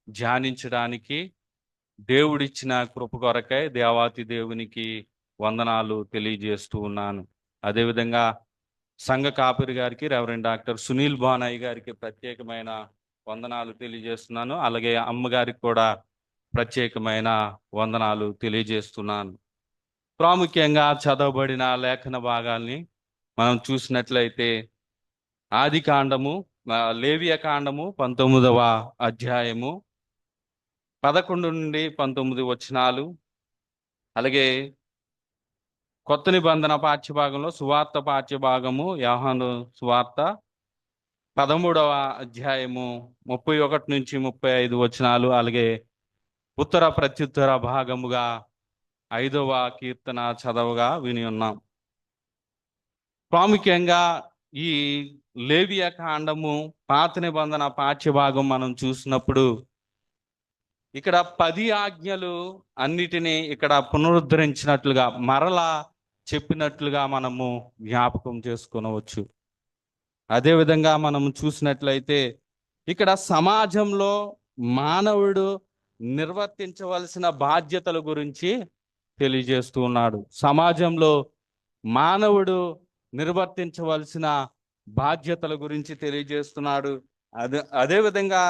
ధ్యానించడానికి దేవుడిచ్చిన కృప కొరకై దేవాతి దేవునికి వందనాలు తెలియజేస్తూ ఉన్నాను. అదేవిధంగా సంఘ కాపరి గారికి, రెవరెండ్ డాక్టర్ సునీల్ బానయ్య గారికి ప్రత్యేకమైన వందనాలు తెలియజేస్తున్నాను. అలాగే అమ్మగారికి కూడా ప్రత్యేకమైన వందనాలు తెలియజేస్తున్నాను. ప్రాముఖ్యంగా చదవబడిన లేఖన భాగాల్ని మనం చూసినట్లయితే ఆది కాండము, లేవియ కాండము 19వ అధ్యాయము 11 నుండి 19 వచనాలు, అలాగే కొత్త నిబంధన పాఠ్యభాగంలో సువార్త పాఠ్యభాగము యోహాను సువార్త 13వ అధ్యాయము 31 నుంచి 35 వచనాలు, అలాగే ఉత్తర ప్రత్యుత్తర భాగముగా 5వ కీర్తన చదవగా విని ఉన్నాం. ప్రాముఖ్యంగా ఈ లేవియ కాండము పాత నిబంధన పాఠ్యభాగం మనం చూసినప్పుడు ఇక్కడ 10 ఆజ్ఞలు అన్నిటినీ ఇక్కడ పునరుద్ధరించినట్లుగా, మరలా చెప్పినట్లుగా మనము జ్ఞాపకం చేసుకొనవచ్చు. అదేవిధంగా మనం చూసినట్లయితే ఇక్కడ సమాజంలో మానవుడు నిర్వర్తించవలసిన బాధ్యతల గురించి తెలియజేస్తూ ఉన్నాడు. సమాజంలో మానవుడు నిర్వర్తించవలసిన బాధ్యతల గురించి తెలియజేస్తున్నాడు. అదేవిధంగా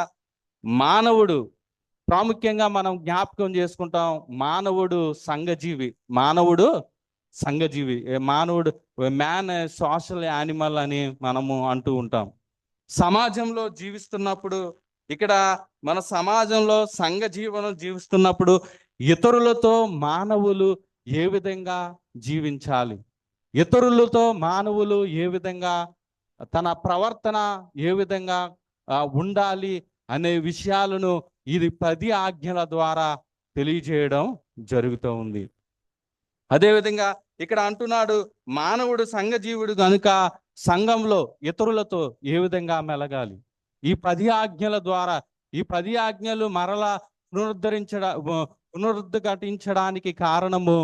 మానవుడు, ప్రాముఖ్యంగా మనం జ్ఞాపకం చేసుకుంటాం, మానవుడు సంఘజీవి. మానవుడు మ్యాన్ సోషల్ యానిమల్ అని మనము అంటూ ఉంటాం. సమాజంలో జీవిస్తున్నప్పుడు, ఇక్కడ మన సమాజంలో సంఘ జీవనం జీవిస్తున్నప్పుడు ఇతరులతో మానవులు ఏ విధంగా జీవించాలి, ఇతరులతో మానవులు ఏ విధంగా తన ప్రవర్తన ఏ విధంగా ఉండాలి అనే విషయాలను ఇది 10 ఆజ్ఞల ద్వారా తెలియజేయడం జరుగుతూ ఉంది. అదేవిధంగా ఇక్కడ అంటున్నాడు, మానవుడు సంఘజీవుడు కనుక సంఘంలో ఇతరులతో ఏ విధంగా మెలగాలి. ఈ 10 ఆజ్ఞల ద్వారా, ఈ 10 ఆజ్ఞలు మరలా పునరుద్ఘాటించడానికి కారణము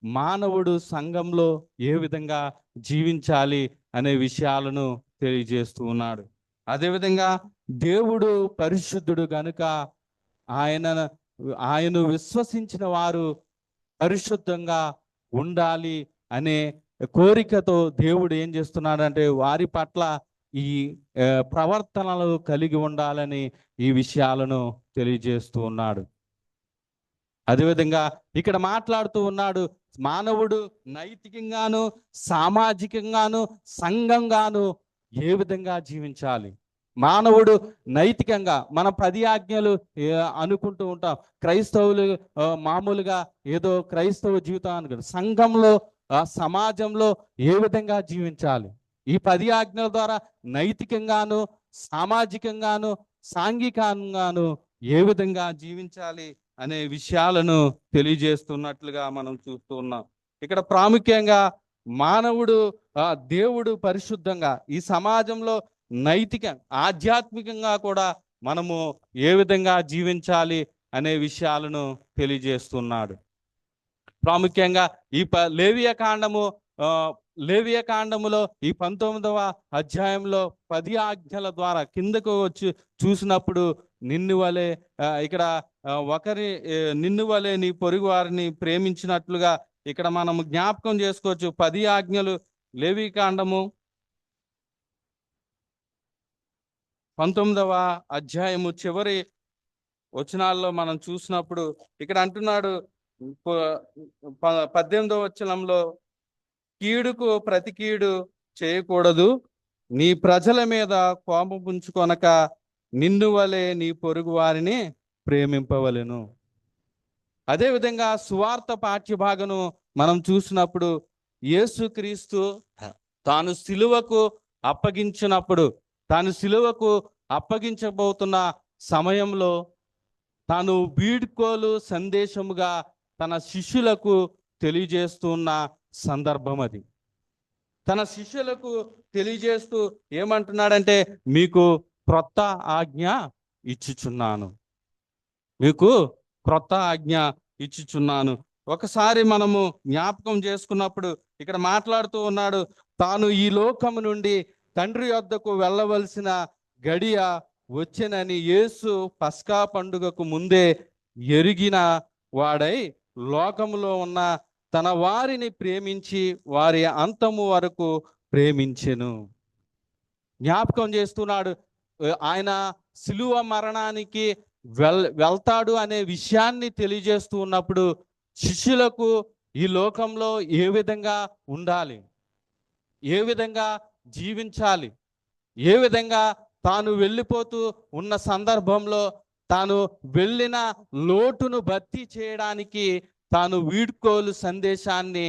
మానవుడు సంఘంలో ఏ విధంగా జీవించాలి అనే విషయాలను తెలియజేస్తూ ఉన్నాడు. అదేవిధంగా దేవుడు పరిశుద్ధుడు కనుక ఆయన విశ్వసించిన వారు పరిశుద్ధంగా ఉండాలి అనే కోరికతో దేవుడు ఏం చేస్తున్నాడంటే వారి పట్ల ఈ ప్రవర్తనలు కలిగి ఉండాలని ఈ విషయాలను తెలియజేస్తూ ఉన్నాడు. అదేవిధంగా ఇక్కడ మాట్లాడుతూ ఉన్నాడు, మానవుడు నైతికంగాను సామాజికంగాను సంఘంగాను ఏ విధంగా జీవించాలి. మానవుడు నైతికంగా మన 10 ఆజ్ఞలు అనుకుంటూ ఉంటాం, క్రైస్తవులు మామూలుగా ఏదో క్రైస్తవ జీవితం అనుకుంటారు. సంఘంలో సమాజంలో ఏ విధంగా జీవించాలి, ఈ 10 ఆజ్ఞల ద్వారా నైతికంగాను సామాజికంగాను సాంఘికంగాను ఏ విధంగా జీవించాలి అనే విషయాలను తెలియజేస్తున్నట్లుగా మనం చూస్తూ ఉన్నాం. ఇక్కడ ప్రాముఖ్యంగా మానవుడు దేవుడు పరిశుద్ధంగా ఈ సమాజంలో నైతిక ఆధ్యాత్మికంగా కూడా మనము ఏ విధంగా జీవించాలి అనే విషయాలను తెలియజేస్తున్నాడు. ప్రాముఖ్యంగా ఈ లేవియ కాండములో ఈ 19వ అధ్యాయంలో 10 ఆజ్ఞల ద్వారా కిందకు వచ్చి చూసినప్పుడు నిన్ను వలె ఇక్కడ నిన్ను వలె నీ పొరుగు వారిని ప్రేమించినట్లుగా ఇక్కడ మనం జ్ఞాపకం చేసుకోవచ్చు. 10 ఆజ్ఞలు లేవి కాండము 19వ అధ్యాయము చివరి వచనాల్లో మనం చూసినప్పుడు ఇక్కడ అంటున్నాడు 18వ వచనంలో, కీడుకు ప్రతి కీడు చేయకూడదు, నీ ప్రజల మీద కోపం పుంచుకొనక నిన్ను వలె నీ పొరుగు వారిని ప్రేమింపవలెను. అదేవిధంగా సువార్త పాఠ్యభాగను మనం చూసినప్పుడు యేసుక్రీస్తు తాను సిలువకు అప్పగించబోతున్న సమయంలో తాను వీడ్కోలు సందేశముగా తన శిష్యులకు తెలియజేస్తున్న సందర్భం అది. తన శిష్యులకు తెలియజేస్తూ ఏమంటున్నాడంటే, మీకు క్రొత్త ఆజ్ఞ ఇచ్చుచున్నాను, మీకు క్రొత్త ఆజ్ఞ ఇచ్చుచున్నాను. ఒకసారి మనము జ్ఞాపకం చేసుకున్నప్పుడు ఇక్కడ మాట్లాడుతూ ఉన్నాడు, తాను ఈ లోకము నుండి తండ్రి యొద్దకు వెళ్ళవలసిన గడియ వచ్చెనని యేసు పస్కా పండుగకు ముందే ఎరిగిన వాడై లోకములో ఉన్న తన వారిని ప్రేమించి వారి అంతము వరకు ప్రేమించెను. జ్ఞాపకం చేస్తున్నాడు, ఆయన సిలువ మరణానికి వెళ్తాడు అనే విషయాన్ని తెలియజేస్తూ ఉన్నప్పుడు శిష్యులకు ఈ లోకంలో ఏ విధంగా ఉండాలి, ఏ విధంగా జీవించాలి, ఏ విధంగా తాను వెళ్ళిపోతూ ఉన్న సందర్భంలో తాను వెళ్ళిన లోటును భర్తీ చేయడానికి తాను వీడ్కోలు సందేశాన్ని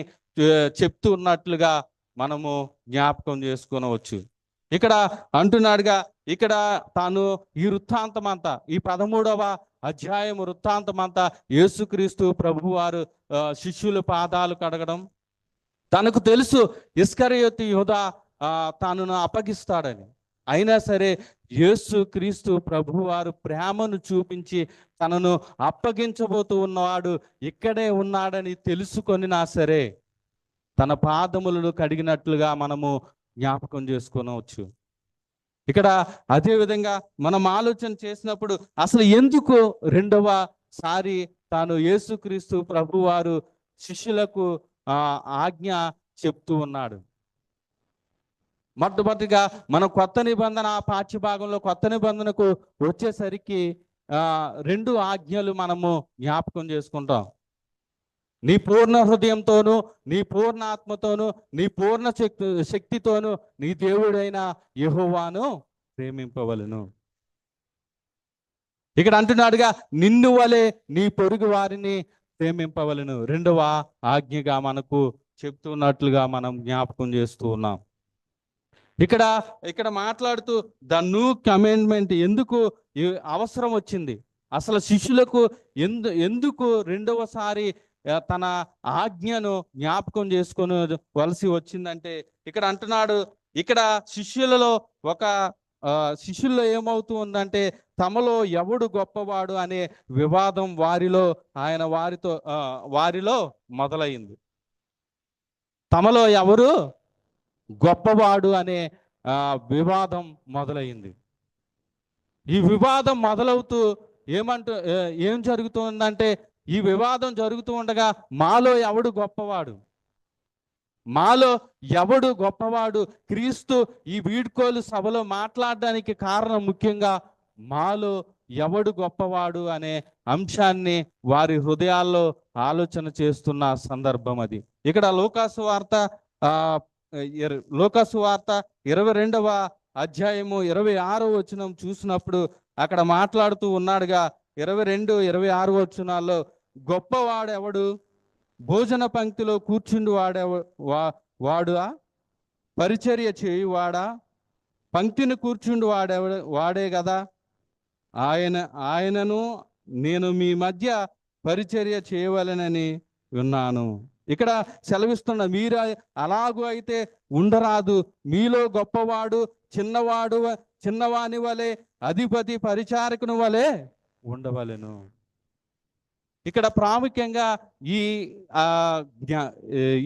చెప్తూ ఉన్నట్లుగా మనము జ్ఞాపకం చేసుకొనవచ్చు. ఇక్కడ అంటున్నాడుగా, ఇక్కడ తాను ఈ వృత్తాంతమంతా, ఈ 13వ అధ్యాయం వృత్తాంతమంతా యేసుక్రీస్తు ప్రభువారు శిష్యుల పాదాలు కడగడం, తనకు తెలుసు ఇస్కరియోతు యూదా తాను అప్పగిస్తాడని, అయినా సరే యేసుక్రీస్తు ప్రభువారు ప్రేమను చూపించి తనను అప్పగించబోతూ ఉన్నవాడు ఇక్కడే ఉన్నాడని తెలుసుకొనినా సరే తన పాదములను కడిగినట్లుగా మనము జ్ఞాపకం చేసుకోవచ్చు. ఇక్కడ అదే విధంగా మనం ఆలోచన చేసినప్పుడు అసలు ఎందుకు రెండవ సారి తాను యేసుక్రీస్తు ప్రభువారు శిష్యులకు ఆజ్ఞ చెప్తూ ఉన్నాడు? మొట్టమొదటిగా మనం కొత్త నిబంధన పాఠ్యభాగంలో కొత్త నిబంధనకు వచ్చేసరికి 2 ఆజ్ఞలు మనము జ్ఞాపకం చేసుకుంటాం. నీ పూర్ణ హృదయంతోనూ, నీ పూర్ణ ఆత్మతోనూ, నీ పూర్ణ శక్తితోనూ నీ దేవుడైన యెహోవాను ప్రేమింపవలెను. ఇక్కడ అంటున్నాడుగా, నిన్ను వలె నీ పొరుగు వారిని ప్రేమింపవలను రెండవ ఆజ్ఞగా మనకు చెప్తున్నట్లుగా మనం జ్ఞాపకం చేస్తూ ఉన్నాం. ఇక్కడ ఇక్కడ మాట్లాడుతూ ద న్యూ కమాండ్మెంట్ ఎందుకు అవసరం వచ్చింది, అసలు శిష్యులకు ఎందుకు రెండవసారి తన ఆజ్ఞను జ్ఞాపకం చేసుకొని వలసి వచ్చిందంటే, ఇక్కడ అంటున్నాడు, ఇక్కడ శిష్యుల్లో ఏమవుతూ ఉందంటే తమలో ఎవడు గొప్పవాడు అనే వివాదం వారిలో మొదలైంది. తమలో ఎవరు గొప్పవాడు అనే వివాదం మొదలైంది. ఈ వివాదం మొదలవుతూ ఏం జరుగుతుందంటే, ఈ వివాదం జరుగుతూ ఉండగా మాలో ఎవడు గొప్పవాడు క్రీస్తు ఈ వీడ్కోలు సభలో మాట్లాడడానికి కారణం ముఖ్యంగా మాలో ఎవడు గొప్పవాడు అనే అంశాన్ని వారి హృదయాల్లో ఆలోచన చేస్తున్న సందర్భం అది. ఇక్కడ లోకాసు వార్త 22వ అధ్యాయము 26వ వచనం చూసినప్పుడు అక్కడ మాట్లాడుతూ ఉన్నాడుగా, 22, 26 వచనాల్లో గొప్పవాడెవడు, భోజన పంక్తిలో కూర్చుండి వాడా, పరిచర్య చేయువాడా, పంక్తిని కూర్చుండి వాడే కదా, ఆయనను నేను మీ మధ్య పరిచర్య చేయవలెనని ఉన్నాను. ఇక్కడ సెలవిస్తున్న మీరు అలాగూ అయితే ఉండరాదు, మీలో గొప్పవాడు చిన్నవాని వలె, అధిపతి పరిచారకుని వలె ఉండవలెను. ఇక్కడ ప్రాముఖ్యంగా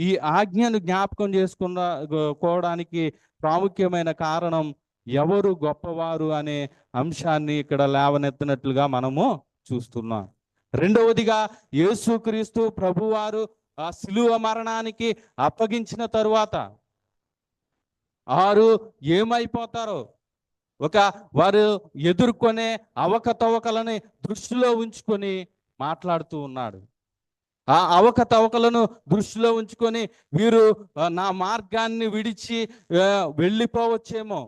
ఈ ఆజ్ఞను జ్ఞాపకం చేసుకోవడానికి ప్రాముఖ్యమైన కారణం ఎవరు గొప్పవారు అనే అంశాన్ని ఇక్కడ లేవనెత్తినట్లుగా మనము చూస్తున్నాం. రెండవదిగా యేసుక్రీస్తు ప్రభువారు ఆ శిలువ మరణానికి అప్పగించిన తరువాత వారు ఏమైపోతారో వారు ఎదుర్కొనే అవకతవకలని దృష్టిలో ఉంచుకొని మాట్లాడుతూ ఉన్నాడు. ఆ అవకతవకలను దృష్టిలో ఉంచుకొని వీరు నా మార్గాన్ని విడిచి వెళ్ళిపోవచ్చేమో.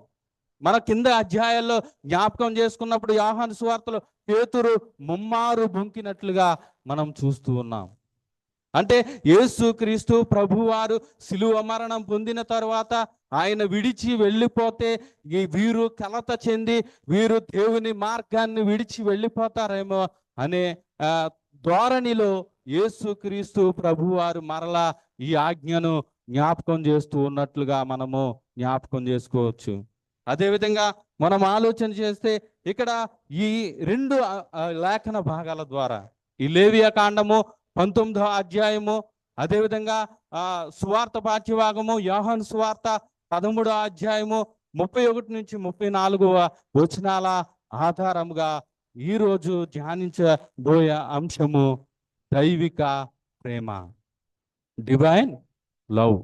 మన కింద అధ్యాయాల్లో జ్ఞాపకం చేసుకున్నప్పుడు యోహాను సువార్తలో పేతురు ముమ్మారు బొంకినట్లుగా మనం చూస్తూ ఉన్నాం. అంటే యేసుక్రీస్తు ప్రభువారు శిలువ మరణం పొందిన తర్వాత ఆయన విడిచి వెళ్ళిపోతే వీరు కలత చెంది వీరు దేవుని మార్గాన్ని విడిచి వెళ్ళిపోతారేమో అనే ధోరణిలో యేసుక్రీస్తు ప్రభువారు మరలా ఈ ఆజ్ఞను జ్ఞాపకం చేస్తూ ఉన్నట్లుగా మనము జ్ఞాపకం చేసుకోవచ్చు. అదేవిధంగా మనం ఆలోచన చేస్తే ఇక్కడ ఈ 2 లేఖన భాగాల ద్వారా ఈ లేవియా కాండము 19వ అధ్యాయము, అదేవిధంగా సువార్త పాఠ్యభాగము యోహాను సువార్త 13వ అధ్యాయము 31 నుంచి 34వ వచనాల ఆధారంగా ఈరోజు ధ్యానించబోయే అంశము దైవిక ప్రేమ, డివైన్ లవ్.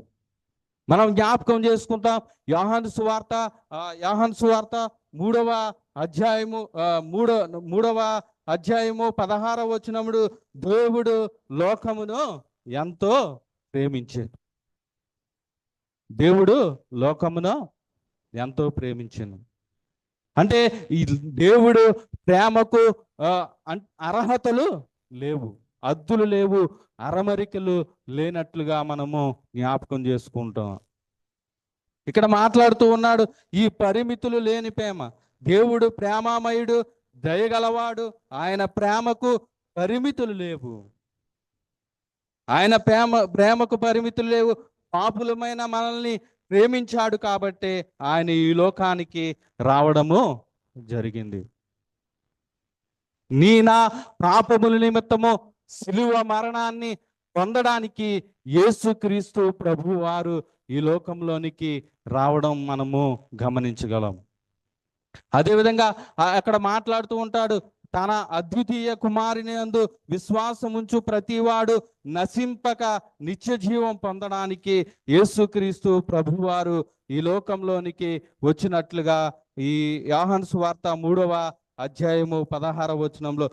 మనం జ్ఞాపకం చేసుకుంటాం యోహాను సువార్త 3వ అధ్యాయము 16వ వచనముడు దేవుడు లోకమును ఎంతో ప్రేమించాడు. దేవుడు లోకమును ఎంతో ప్రేమించాను అంటే ఈ దేవుడు ప్రేమకు అర్హతలు లేవు, అద్దులు లేవు, అరమరికలు లేనట్లుగా మనము జ్ఞాపకం చేసుకుంటాం. ఇక్కడ మాట్లాడుతూ ఉన్నాడు ఈ పరిమితులు లేని ప్రేమ. దేవుడు ప్రేమామయుడు, దయగలవాడు, ఆయన ప్రేమకు పరిమితులు లేవు. ఆయన ప్రేమకు పరిమితులు లేవు. పాపులమైన మనల్ని ప్రేమించాడు కాబట్టి ఆయన ఈ లోకానికి రావడము జరిగింది. నా పాపముల నిమిత్తము శిలువ మరణాన్ని పొందడానికి యేసుక్రీస్తు ప్రభువారు ఈ లోకంలోనికి రావడం మనము గమనించగలం. అదేవిధంగా అక్కడ మాట్లాడుతూ ఉంటాడు, తన అద్వితీయ కుమారుని యందు విశ్వాసముంచు ప్రతివాడు నశింపక నిత్య జీవం పొందడానికి యేసుక్రీస్తు ప్రభువారు ఈ లోకంలోనికి వచ్చినట్లుగా ఈ యోహాను సువార్త 3వ అధ్యాయము 16వ వచనంలో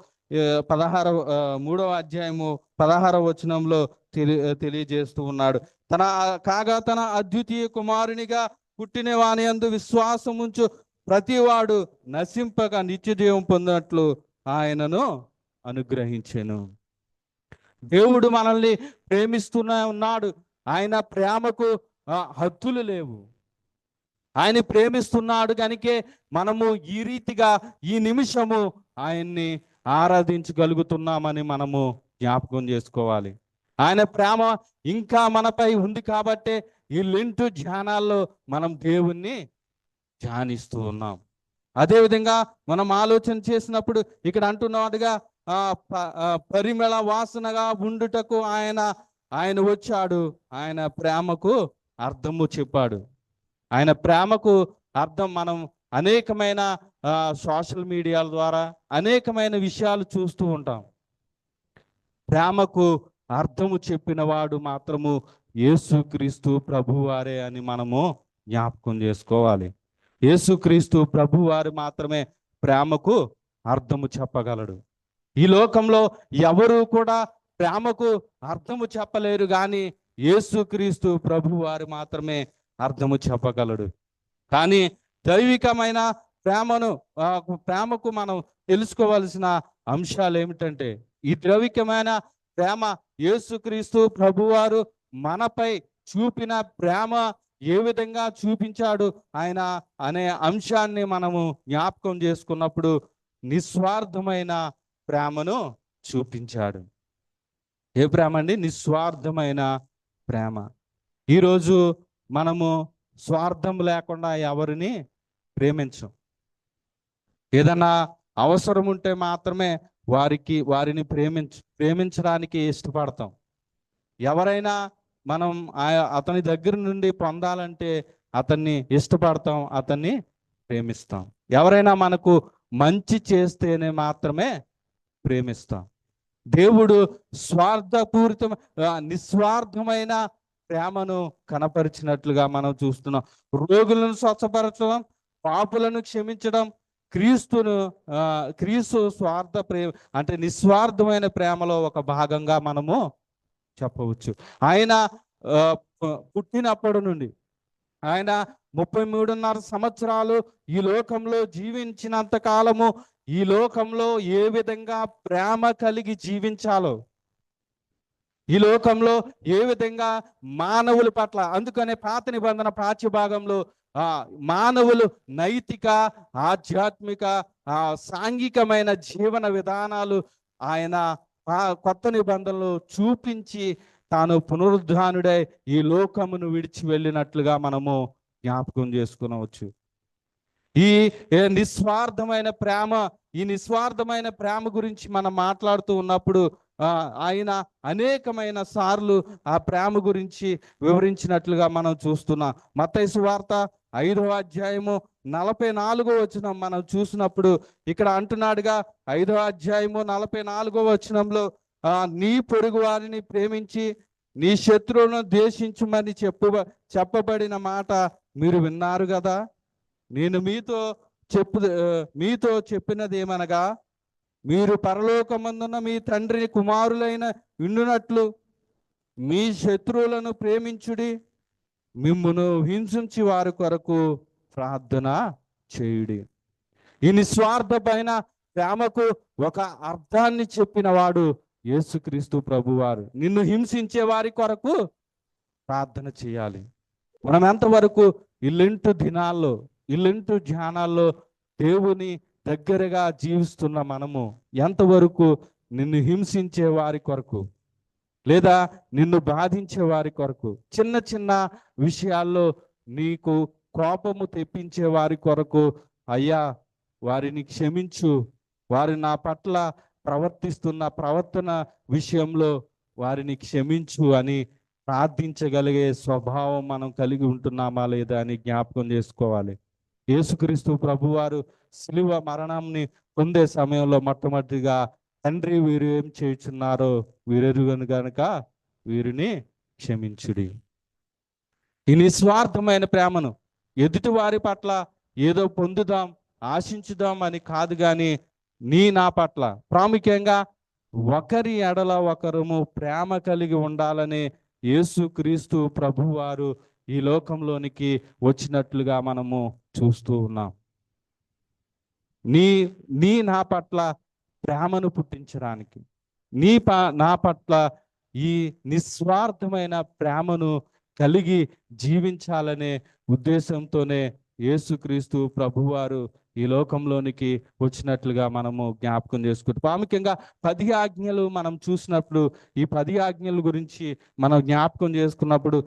3వ అధ్యాయము 16వ వచనంలో తెలియజేస్తూ ఉన్నాడు. తన అద్వితీయ కుమారునిగా పుట్టిన వాని యందు విశ్వాసముంచు ప్రతివాడు నశింపక నిత్య జీవం పొందినట్లు ఆయనను అనుగ్రహించెను. దేవుడు మనల్ని ప్రేమిస్తూనే ఉన్నాడు. ఆయన ప్రేమకు హద్దులు లేవు. ఆయన ప్రేమిస్తున్నాడు కనుకే మనము ఈ రీతిగా ఈ నిమిషము ఆయన్ని ఆరాధించగలుగుతున్నామని మనము జ్ఞాపకం చేసుకోవాలి. ఆయన ప్రేమ ఇంకా మనపై ఉంది కాబట్టే ఈ లెంటు ధ్యానాల్లో మనం దేవుణ్ణి ధ్యానిస్తూ ఉన్నాం. అదేవిధంగా మనం ఆలోచన చేసినప్పుడు ఇక్కడ అంటున్నాడుగా పరిమళ వాసనగా ఉండుటకు ఆయన వచ్చాడు. ఆయన ప్రేమకు అర్థము చెప్పాడు. ఆయన ప్రేమకు అర్థం మనం అనేకమైన సోషల్ మీడియాల ద్వారా అనేకమైన విషయాలు చూస్తూ ఉంటాం. ప్రేమకు అర్థము చెప్పిన వాడు మాత్రము యేసుక్రీస్తు ప్రభువారే అని మనము జ్ఞాపకం చేసుకోవాలి. యేసుక్రీస్తు ప్రభువారు మాత్రమే ప్రేమకు అర్థము చెప్పగలడు. ఈ లోకంలో ఎవరు కూడా ప్రేమకు అర్థము చెప్పలేరు, కానీ యేసుక్రీస్తు ప్రభువారు మాత్రమే అర్థము చెప్పగలడు. కానీ దైవికమైన ప్రేమకు మనం తెలుసుకోవలసిన అంశాలు ఏమిటంటే, ఈ దైవికమైన ప్రేమ యేసుక్రీస్తు ప్రభువారు మనపై చూపిన ప్రేమ ఏ విధంగా చూపించాడు ఆయన అనే అంశాన్ని మనము జ్ఞాపకం చేసుకున్నప్పుడు నిస్వార్థమైన ప్రేమను చూపించాడు. ఏ ప్రేమ అండి? నిస్వార్థమైన ప్రేమ. ఈరోజు మనము స్వార్థం లేకుండా ఎవరిని ప్రేమించం. ఏదన్నా అవసరం ఉంటే మాత్రమే వారిని ప్రేమించడానికి ఇష్టపడతాం. ఎవరైనా మనం అతని దగ్గర నుండి పొందాలంటే అతన్ని ఇష్టపడతాం, అతన్ని ప్రేమిస్తాం. ఎవరైనా మనకు మంచి చేస్తేనే మాత్రమే ప్రేమిస్తాం. దేవుడు నిస్వార్థమైన ప్రేమను కనపరిచినట్లుగా మనం చూస్తున్నాం. రోగులను స్వచ్ఛపరచడం, పాపులను క్షమించడం క్రీస్తు స్వార్థ ప్రేమ అంటే నిస్వార్థమైన ప్రేమలో ఒక భాగంగా మనము చెప్పవచ్చు. ఆయన పుట్టినప్పటి నుండి ఆయన 33.5 సంవత్సరాలు ఈ లోకంలో జీవించినంత కాలము ఈ లోకంలో ఏ విధంగా ప్రేమ కలిగి జీవించాలో, ఈ లోకంలో ఏ విధంగా మానవుల పట్ల, అందుకనే పాత నిబంధన ప్రాచ్య భాగంలో మానవులు నైతిక, ఆధ్యాత్మిక, సాంఘికమైన జీవన విధానాలు ఆయన కొత్త నిబంధనలు చూపించి తాను పునరుద్ధానుడై ఈ లోకమును విడిచి వెళ్ళినట్లుగా మనము జ్ఞాపకం చేసుకునవచ్చు. ఈ నిస్వార్థమైన ప్రేమ గురించి మనం మాట్లాడుతూ ఉన్నప్పుడు ఆయన అనేకమైన సార్లు ఆ ప్రేమ గురించి వివరించినట్లుగా మనం చూస్తున్నాం. మత్తయి సువార్త 5వ అధ్యాయము 44వ వచనం మనం చూసినప్పుడు ఇక్కడ అంటున్నాడుగా, 5వ అధ్యాయము 44వ వచనంలో నీ పొరుగు వారిని ప్రేమించి నీ శత్రువులను ద్వేషించుమని చెప్పబడిన మాట మీరు విన్నారు కదా. నేను మీతో చెప్పినది ఏమనగా, మీరు పరలోకమందున్న మీ తండ్రిని కుమారులైన ఉండునట్లు మీ శత్రువులను ప్రేమించుడి, మిమ్మును హింసించి వారి కొరకు ప్రార్థన చేయుడి. ఈ నిస్వార్థమైన ప్రేమకు ఒక అర్థాన్ని చెప్పిన వాడు యేసుక్రీస్తు ప్రభువారు. నిన్ను హింసించే వారి కొరకు ప్రార్థన చేయాలి. మనం ఎంతవరకు ఇల్లింటు ధ్యానాల్లో దేవుని దగ్గరగా జీవిస్తున్న మనము ఎంతవరకు నిన్ను హింసించే వారి కొరకు లేదా నిన్ను బాధించే వారి కొరకు, చిన్న చిన్న విషయాల్లో నీకు కోపము తెప్పించే వారి కొరకు, అయ్యా వారిని క్షమించు, వారి నా పట్ల ప్రవర్తిస్తున్న ప్రవర్తన విషయంలో వారిని క్షమించు అని ప్రార్థించగలిగే స్వభావం మనం కలిగి ఉంటున్నామా లేదా అని జ్ఞాపకం చేసుకోవాలి. యేసుక్రీస్తు ప్రభువారు శిలువ మరణాన్ని పొందే సమయంలో మొట్టమొదటిగా, తండ్రి వీరు ఏం చేయుచున్నారో వీరెరుగను గనుక వీరిని క్షమించుడి. ఈ నిస్వార్థమైన ప్రేమను ఎదుటి వారి పట్ల ఏదో పొందుదాం, ఆశించుదాం అని కాదు, కానీ నా పట్ల ప్రాముఖ్యంగా ఒకరి ఎడల ఒకరము ప్రేమ కలిగి ఉండాలని యేసుక్రీస్తు ప్రభువారు ఈ లోకంలోనికి వచ్చినట్లుగా మనము చూస్తూ ఉన్నాం. నా పట్ల ప్రేమను పుట్టించడానికి, నా పట్ల ఈ నిస్వార్థమైన ప్రేమను కలిగి జీవించాలనే ఉద్దేశంతోనే యేసుక్రీస్తు ప్రభువారు ఈ లోకంలోనికి వచ్చినట్లుగా మనము జ్ఞాపకం చేసుకుంటాం. ప్రాముఖ్యంగా 10 ఆజ్ఞలు మనం చూసినప్పుడు, ఈ 10 ఆజ్ఞల గురించి మనం జ్ఞాపకం చేసుకున్నప్పుడు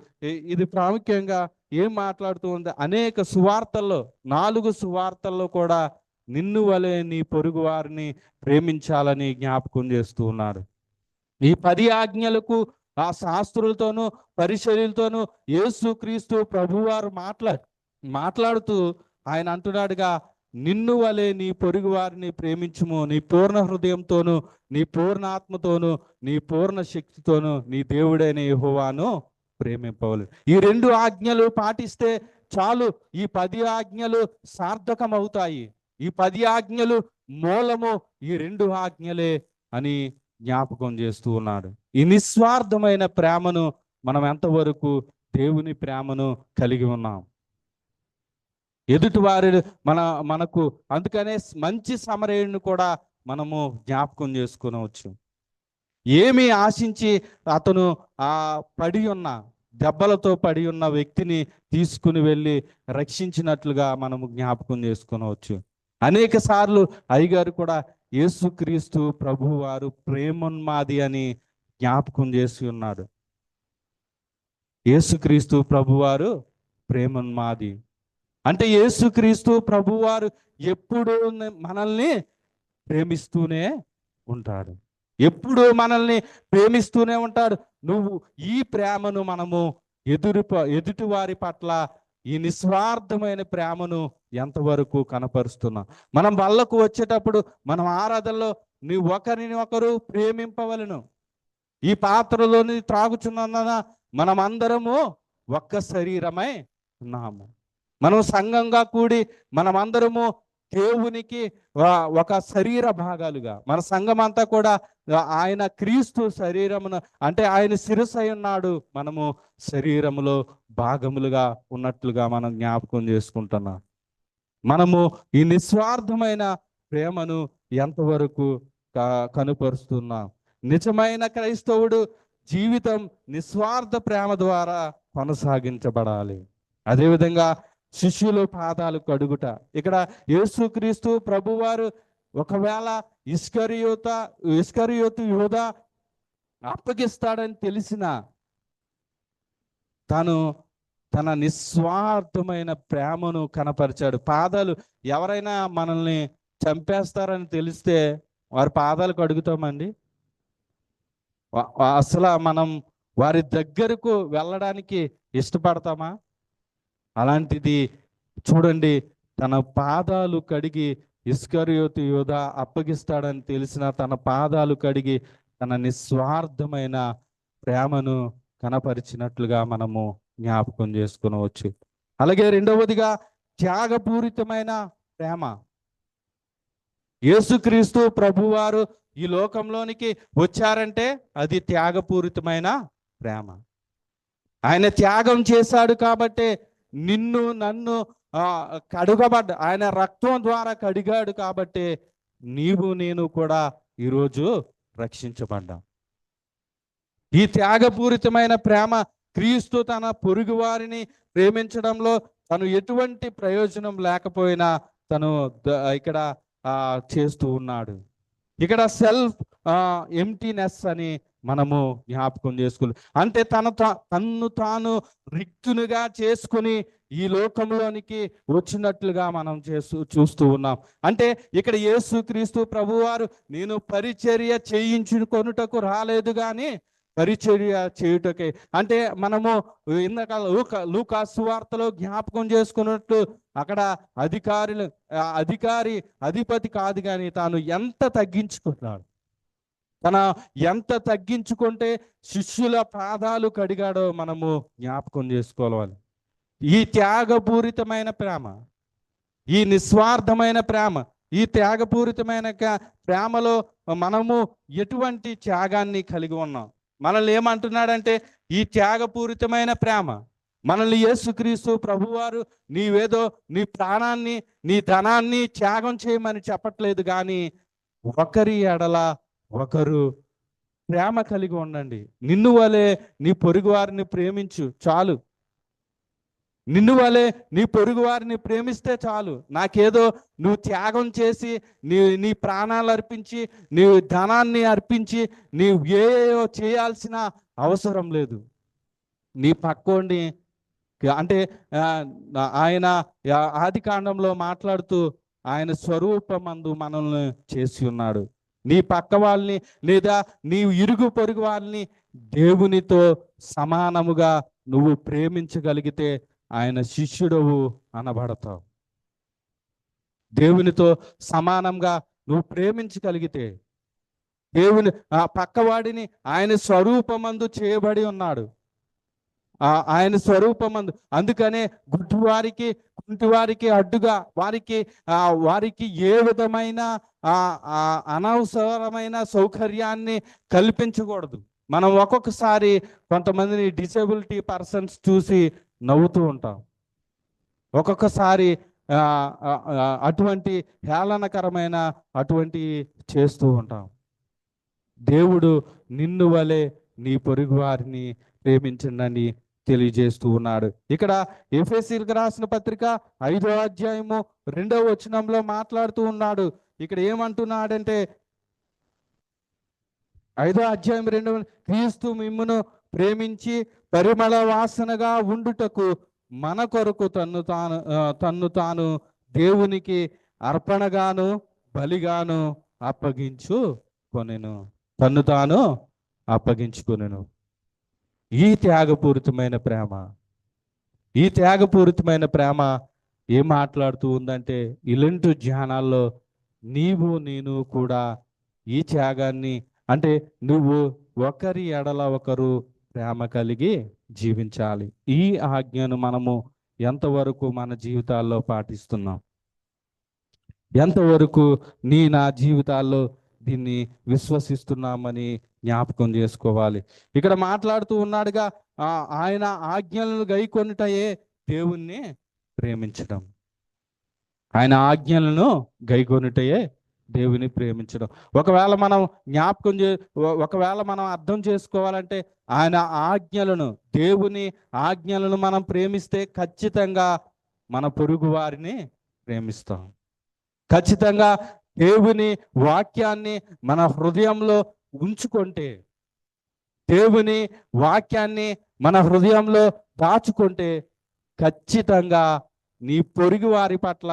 ఇది ప్రాముఖ్యంగా ఏం మాట్లాడుతూ ఉంది? అనేక సువార్తల్లో, 4 సువార్తల్లో కూడా నిన్ను వలె నీ పొరుగు వారిని ప్రేమించాలని జ్ఞాపకం చేస్తూ ఉన్నారు. ఈ 10 ఆజ్ఞలకు ఆ శాస్త్రులతోనూ పరిచర్యలతోనూ యేసుక్రీస్తు ప్రభువారు మాట్లాడుతూ ఆయన అంటున్నాడుగా, నిన్ను వలె నీ పొరుగు వారిని ప్రేమించుము, నీ పూర్ణ హృదయంతోనూ, నీ పూర్ణ ఆత్మతోనూ, నీ పూర్ణ శక్తితోనూ నీ దేవుడైన యెహోవాను ప్రేమింపవలెను. ఈ 2 ఆజ్ఞలు పాటిస్తే చాలు, ఈ 10 ఆజ్ఞలు సార్థకమవుతాయి. ఈ 10 ఆజ్ఞలు మూలము ఈ 2 ఆజ్ఞలే అని జ్ఞాపకం చేస్తూ ఉన్నాడు. ఈ నిస్వార్థమైన ప్రేమను మనం ఎంతవరకు దేవుని ప్రేమను కలిగి ఉన్నాం? ఎదుటివారి మనకు అందుకనే మంచి సమరయుడిని కూడా మనము జ్ఞాపకం చేసుకునవచ్చు. ఏమి ఆశించి అతను పడి ఉన్న దెబ్బలతో పడి ఉన్న వ్యక్తిని తీసుకుని వెళ్ళి రక్షించినట్లుగా మనము జ్ఞాపకం చేసుకునవచ్చు. అనేక సార్లు అయ్యగారు కూడా యేసుక్రీస్తు ప్రభువారు ప్రేమోన్మాది అని జ్ఞాపకం చేసి ఉన్నాడు. యేసుక్రీస్తు ప్రభువారు ప్రేమోన్మాది అంటే యేసుక్రీస్తు ప్రభువారు ఎప్పుడూ మనల్ని ప్రేమిస్తూనే ఉంటాడు. ఎప్పుడూ మనల్ని ప్రేమిస్తూనే ఉంటాడు. నువ్వు ఈ ప్రేమను మనము ఎదుటి వారి పట్ల ఈ నిస్వార్థమైన ప్రేమను ఎంతవరకు కనపరుస్తున్నాం? మనం వల్లకు వచ్చేటప్పుడు మనం ఆరాధనలో నీ ఒకరిని ఒకరు ప్రేమింపవలను. ఈ పాత్రలోని త్రాగుచున్నందున మనం అందరము ఒక్క శరీరమై ఉన్నాము. మనం సంఘంగా కూడి మనమందరము దేవునికి ఒక శరీర భాగాలుగా, మన సంఘం అంతా కూడా ఆయన క్రీస్తు శరీరమును అంటే ఆయన శిరస్సు ఉన్నాడు, మనము శరీరములో భాగములుగా ఉన్నట్లుగా మనం జ్ఞాపకం చేసుకుంటున్నాం. మనము ఈ నిస్వార్థమైన ప్రేమను ఎంతవరకు కనుపరుస్తున్నాం? నిజమైన క్రైస్తవుడు జీవితం నిస్వార్థ ప్రేమ ద్వారా కొనసాగించబడాలి. అదేవిధంగా శిష్యులు పాదాలు కడుగుట. ఇక్కడ యేసుక్రీస్తు ప్రభువారు ఒకవేళ ఇస్కరియోతు యూదా అప్పగిస్తాడని తెలిసిన తన నిస్వార్థమైన ప్రేమను కనపరిచాడు. పాదాలు, ఎవరైనా మనల్ని చంపేస్తారని తెలిస్తే వారి పాదాలు కడుగుతామండి? అసలు మనం వారి దగ్గరకు వెళ్ళడానికి ఇష్టపడతామా? అలాంటిది చూడండి, తన పాదాలు కడిగి ఇస్కరియోతు యూదా అప్పగిస్తాడని తెలిసిన తన పాదాలు కడిగి తన నిస్వార్థమైన ప్రేమను కనపరిచినట్లుగా మనము జ్ఞాపకం చేసుకునవచ్చు. అలాగే రెండవదిగా త్యాగపూరితమైన ప్రేమ. యేసుక్రీస్తు ప్రభువారు ఈ లోకంలోనికి వచ్చారంటే అది త్యాగపూరితమైన ప్రేమ. ఆయన త్యాగం చేశాడు కాబట్టి నిన్ను నన్ను ఆయన రక్తం ద్వారా కడిగాడు కాబట్టి నీవు నేను కూడా ఈరోజు రక్షించబడ్డాం. ఈ త్యాగపూరితమైన ప్రేమ క్రీస్తు తన పొరుగు వారిని ప్రేమించడంలో తను ఎటువంటి ప్రయోజనం లేకపోయినా తను ఇక్కడ చేస్తూ ఉన్నాడు. ఇక్కడ సెల్ఫ్ ఎంటీనెస్ అని మనము జ్ఞాపకం చేసుకోవాలి. అంటే తన్ను తాను రిక్తునిగా చేసుకుని ఈ లోకంలోనికి వచ్చినట్లుగా మనం చూస్తూ ఉన్నాం. అంటే ఇక్కడ యేసుక్రీస్తు ప్రభువారు నేను పరిచర్య చేయించుకొనుటకు రాలేదు కానీ పరిచర్య చేయుటకే. అంటే మనము ఇందాక లూకా సువార్తలో జ్ఞాపకం చేసుకున్నట్టు అక్కడ అధిపతి కాదు కానీ తాను ఎంత తగ్గించుకున్నాడు, ఎంత తగ్గించుకుంటే శిష్యుల పాదాలు కడిగాడో మనము జ్ఞాపకం చేసుకోవాలి. ఈ త్యాగపూరితమైన ప్రేమ, ఈ నిస్వార్థమైన ప్రేమ, ఈ త్యాగపూరితమైన ప్రేమలో మనము ఎటువంటి త్యాగాన్ని కలిగి ఉన్నాం? మనల్ని ఏమంటున్నాడంటే ఈ త్యాగపూరితమైన ప్రేమ మనల్ని యేసుక్రీస్తు ప్రభువారు నీవేదో నీ ప్రాణాన్ని నీ ధనాన్ని త్యాగం చేయమని చెప్పట్లేదు, కానీ ఒకరి ఎడల ఒకరు ప్రేమ కలిగి ఉండండి. నిన్ను వలె నీ పొరుగు వారిని ప్రేమించు చాలు. నిన్ను వలె నీ పొరుగు వారిని ప్రేమిస్తే చాలు. నాకేదో నువ్వు త్యాగం చేసి నీ ప్రాణాలు అర్పించి నీ ధనాన్ని అర్పించి నీవు ఏయో చేయాల్సిన అవసరం లేదు. నీ పక్కోడిని అంటే ఆయన ఆది కాండంలో మాట్లాడుతూ ఆయన స్వరూపమందు మనల్ని చేసి ఉన్నాడు. నీ పక్క వాళ్ళని లేదా నీ ఇరుగు పొరుగు వాళ్ళని దేవునితో సమానముగా నువ్వు ప్రేమించగలిగితే ఆయన శిష్యుడవు అనబడతావు. దేవునితో సమానంగా నువ్వు ప్రేమించగలిగితే దేవుని ఆ పక్కవాడిని ఆయన స్వరూపమందు చేయబడి ఉన్నాడు. ఆయన స్వరూపమందు. అందుకనే గుడ్డివారికి కుంటివారికి అడ్డుగా వారికి ఏ విధమైన అనవసరమైన సౌకర్యాన్ని కల్పించకూడదు. మనం ఒక్కొక్కసారి కొంతమందిని డిసేబిలిటీ పర్సన్స్ చూసి నవ్వుతూ ఉంటాం. ఒక్కొక్కసారి అటువంటి హేళనకరమైన అటువంటి చేస్తూ ఉంటాం. దేవుడు నిన్ను వలె నీ పొరుగు వారిని ప్రేమించండి తెలియజేస్తూ ఉన్నాడు. ఇక్కడ ఎఫెసీయులకు రాసిన పత్రిక 5వ అధ్యాయము 2వ వచనంలో మాట్లాడుతూ ఉన్నాడు. ఇక్కడ ఏమంటున్నాడంటే 5వ అధ్యాయం 2వ, క్రీస్తు మిమ్మును ప్రేమించి పరిమళ వాసనగా ఉండుటకు మన కొరకు తన్ను తాను దేవునికి అర్పణగాను బలిగాను అప్పగించుకొనెను. తన్ను తాను అప్పగించుకొనెను. ఈ త్యాగపూరితమైన ప్రేమ ఏం మాట్లాడుతూ ఉందంటే, ఇలాంటి ధ్యానాల్లో నేను కూడా ఈ త్యాగాన్ని అంటే నువ్వు ఒకరి ఎడల ఒకరు ప్రేమ కలిగి జీవించాలి. ఈ ఆజ్ఞను మనము ఎంతవరకు మన జీవితాల్లో పాటిస్తున్నాం? ఎంతవరకు నా జీవితాల్లో దీన్ని విశ్వసిస్తున్నామని జ్ఞాపకం చేసుకోవాలి. ఇక్కడ మాట్లాడుతూ ఉన్నాడుగా, ఆయన ఆజ్ఞలను గైకొనుటయే దేవుణ్ణి ప్రేమించడం. ఆయన ఆజ్ఞలను గైకొనుటయే దేవుని ప్రేమించడం. ఒకవేళ మనం అర్థం చేసుకోవాలంటే ఆయన ఆజ్ఞలను, దేవుని ఆజ్ఞలను మనం ప్రేమిస్తే ఖచ్చితంగా మన పొరుగు వారిని ప్రేమిస్తాం. ఖచ్చితంగా దేవుని వాక్యాన్ని మన హృదయంలో ఉంచుకుంటే, దేవుని వాక్యాన్ని మన హృదయంలో దాచుకుంటే ఖచ్చితంగా నీ పొరుగు వారి పట్ల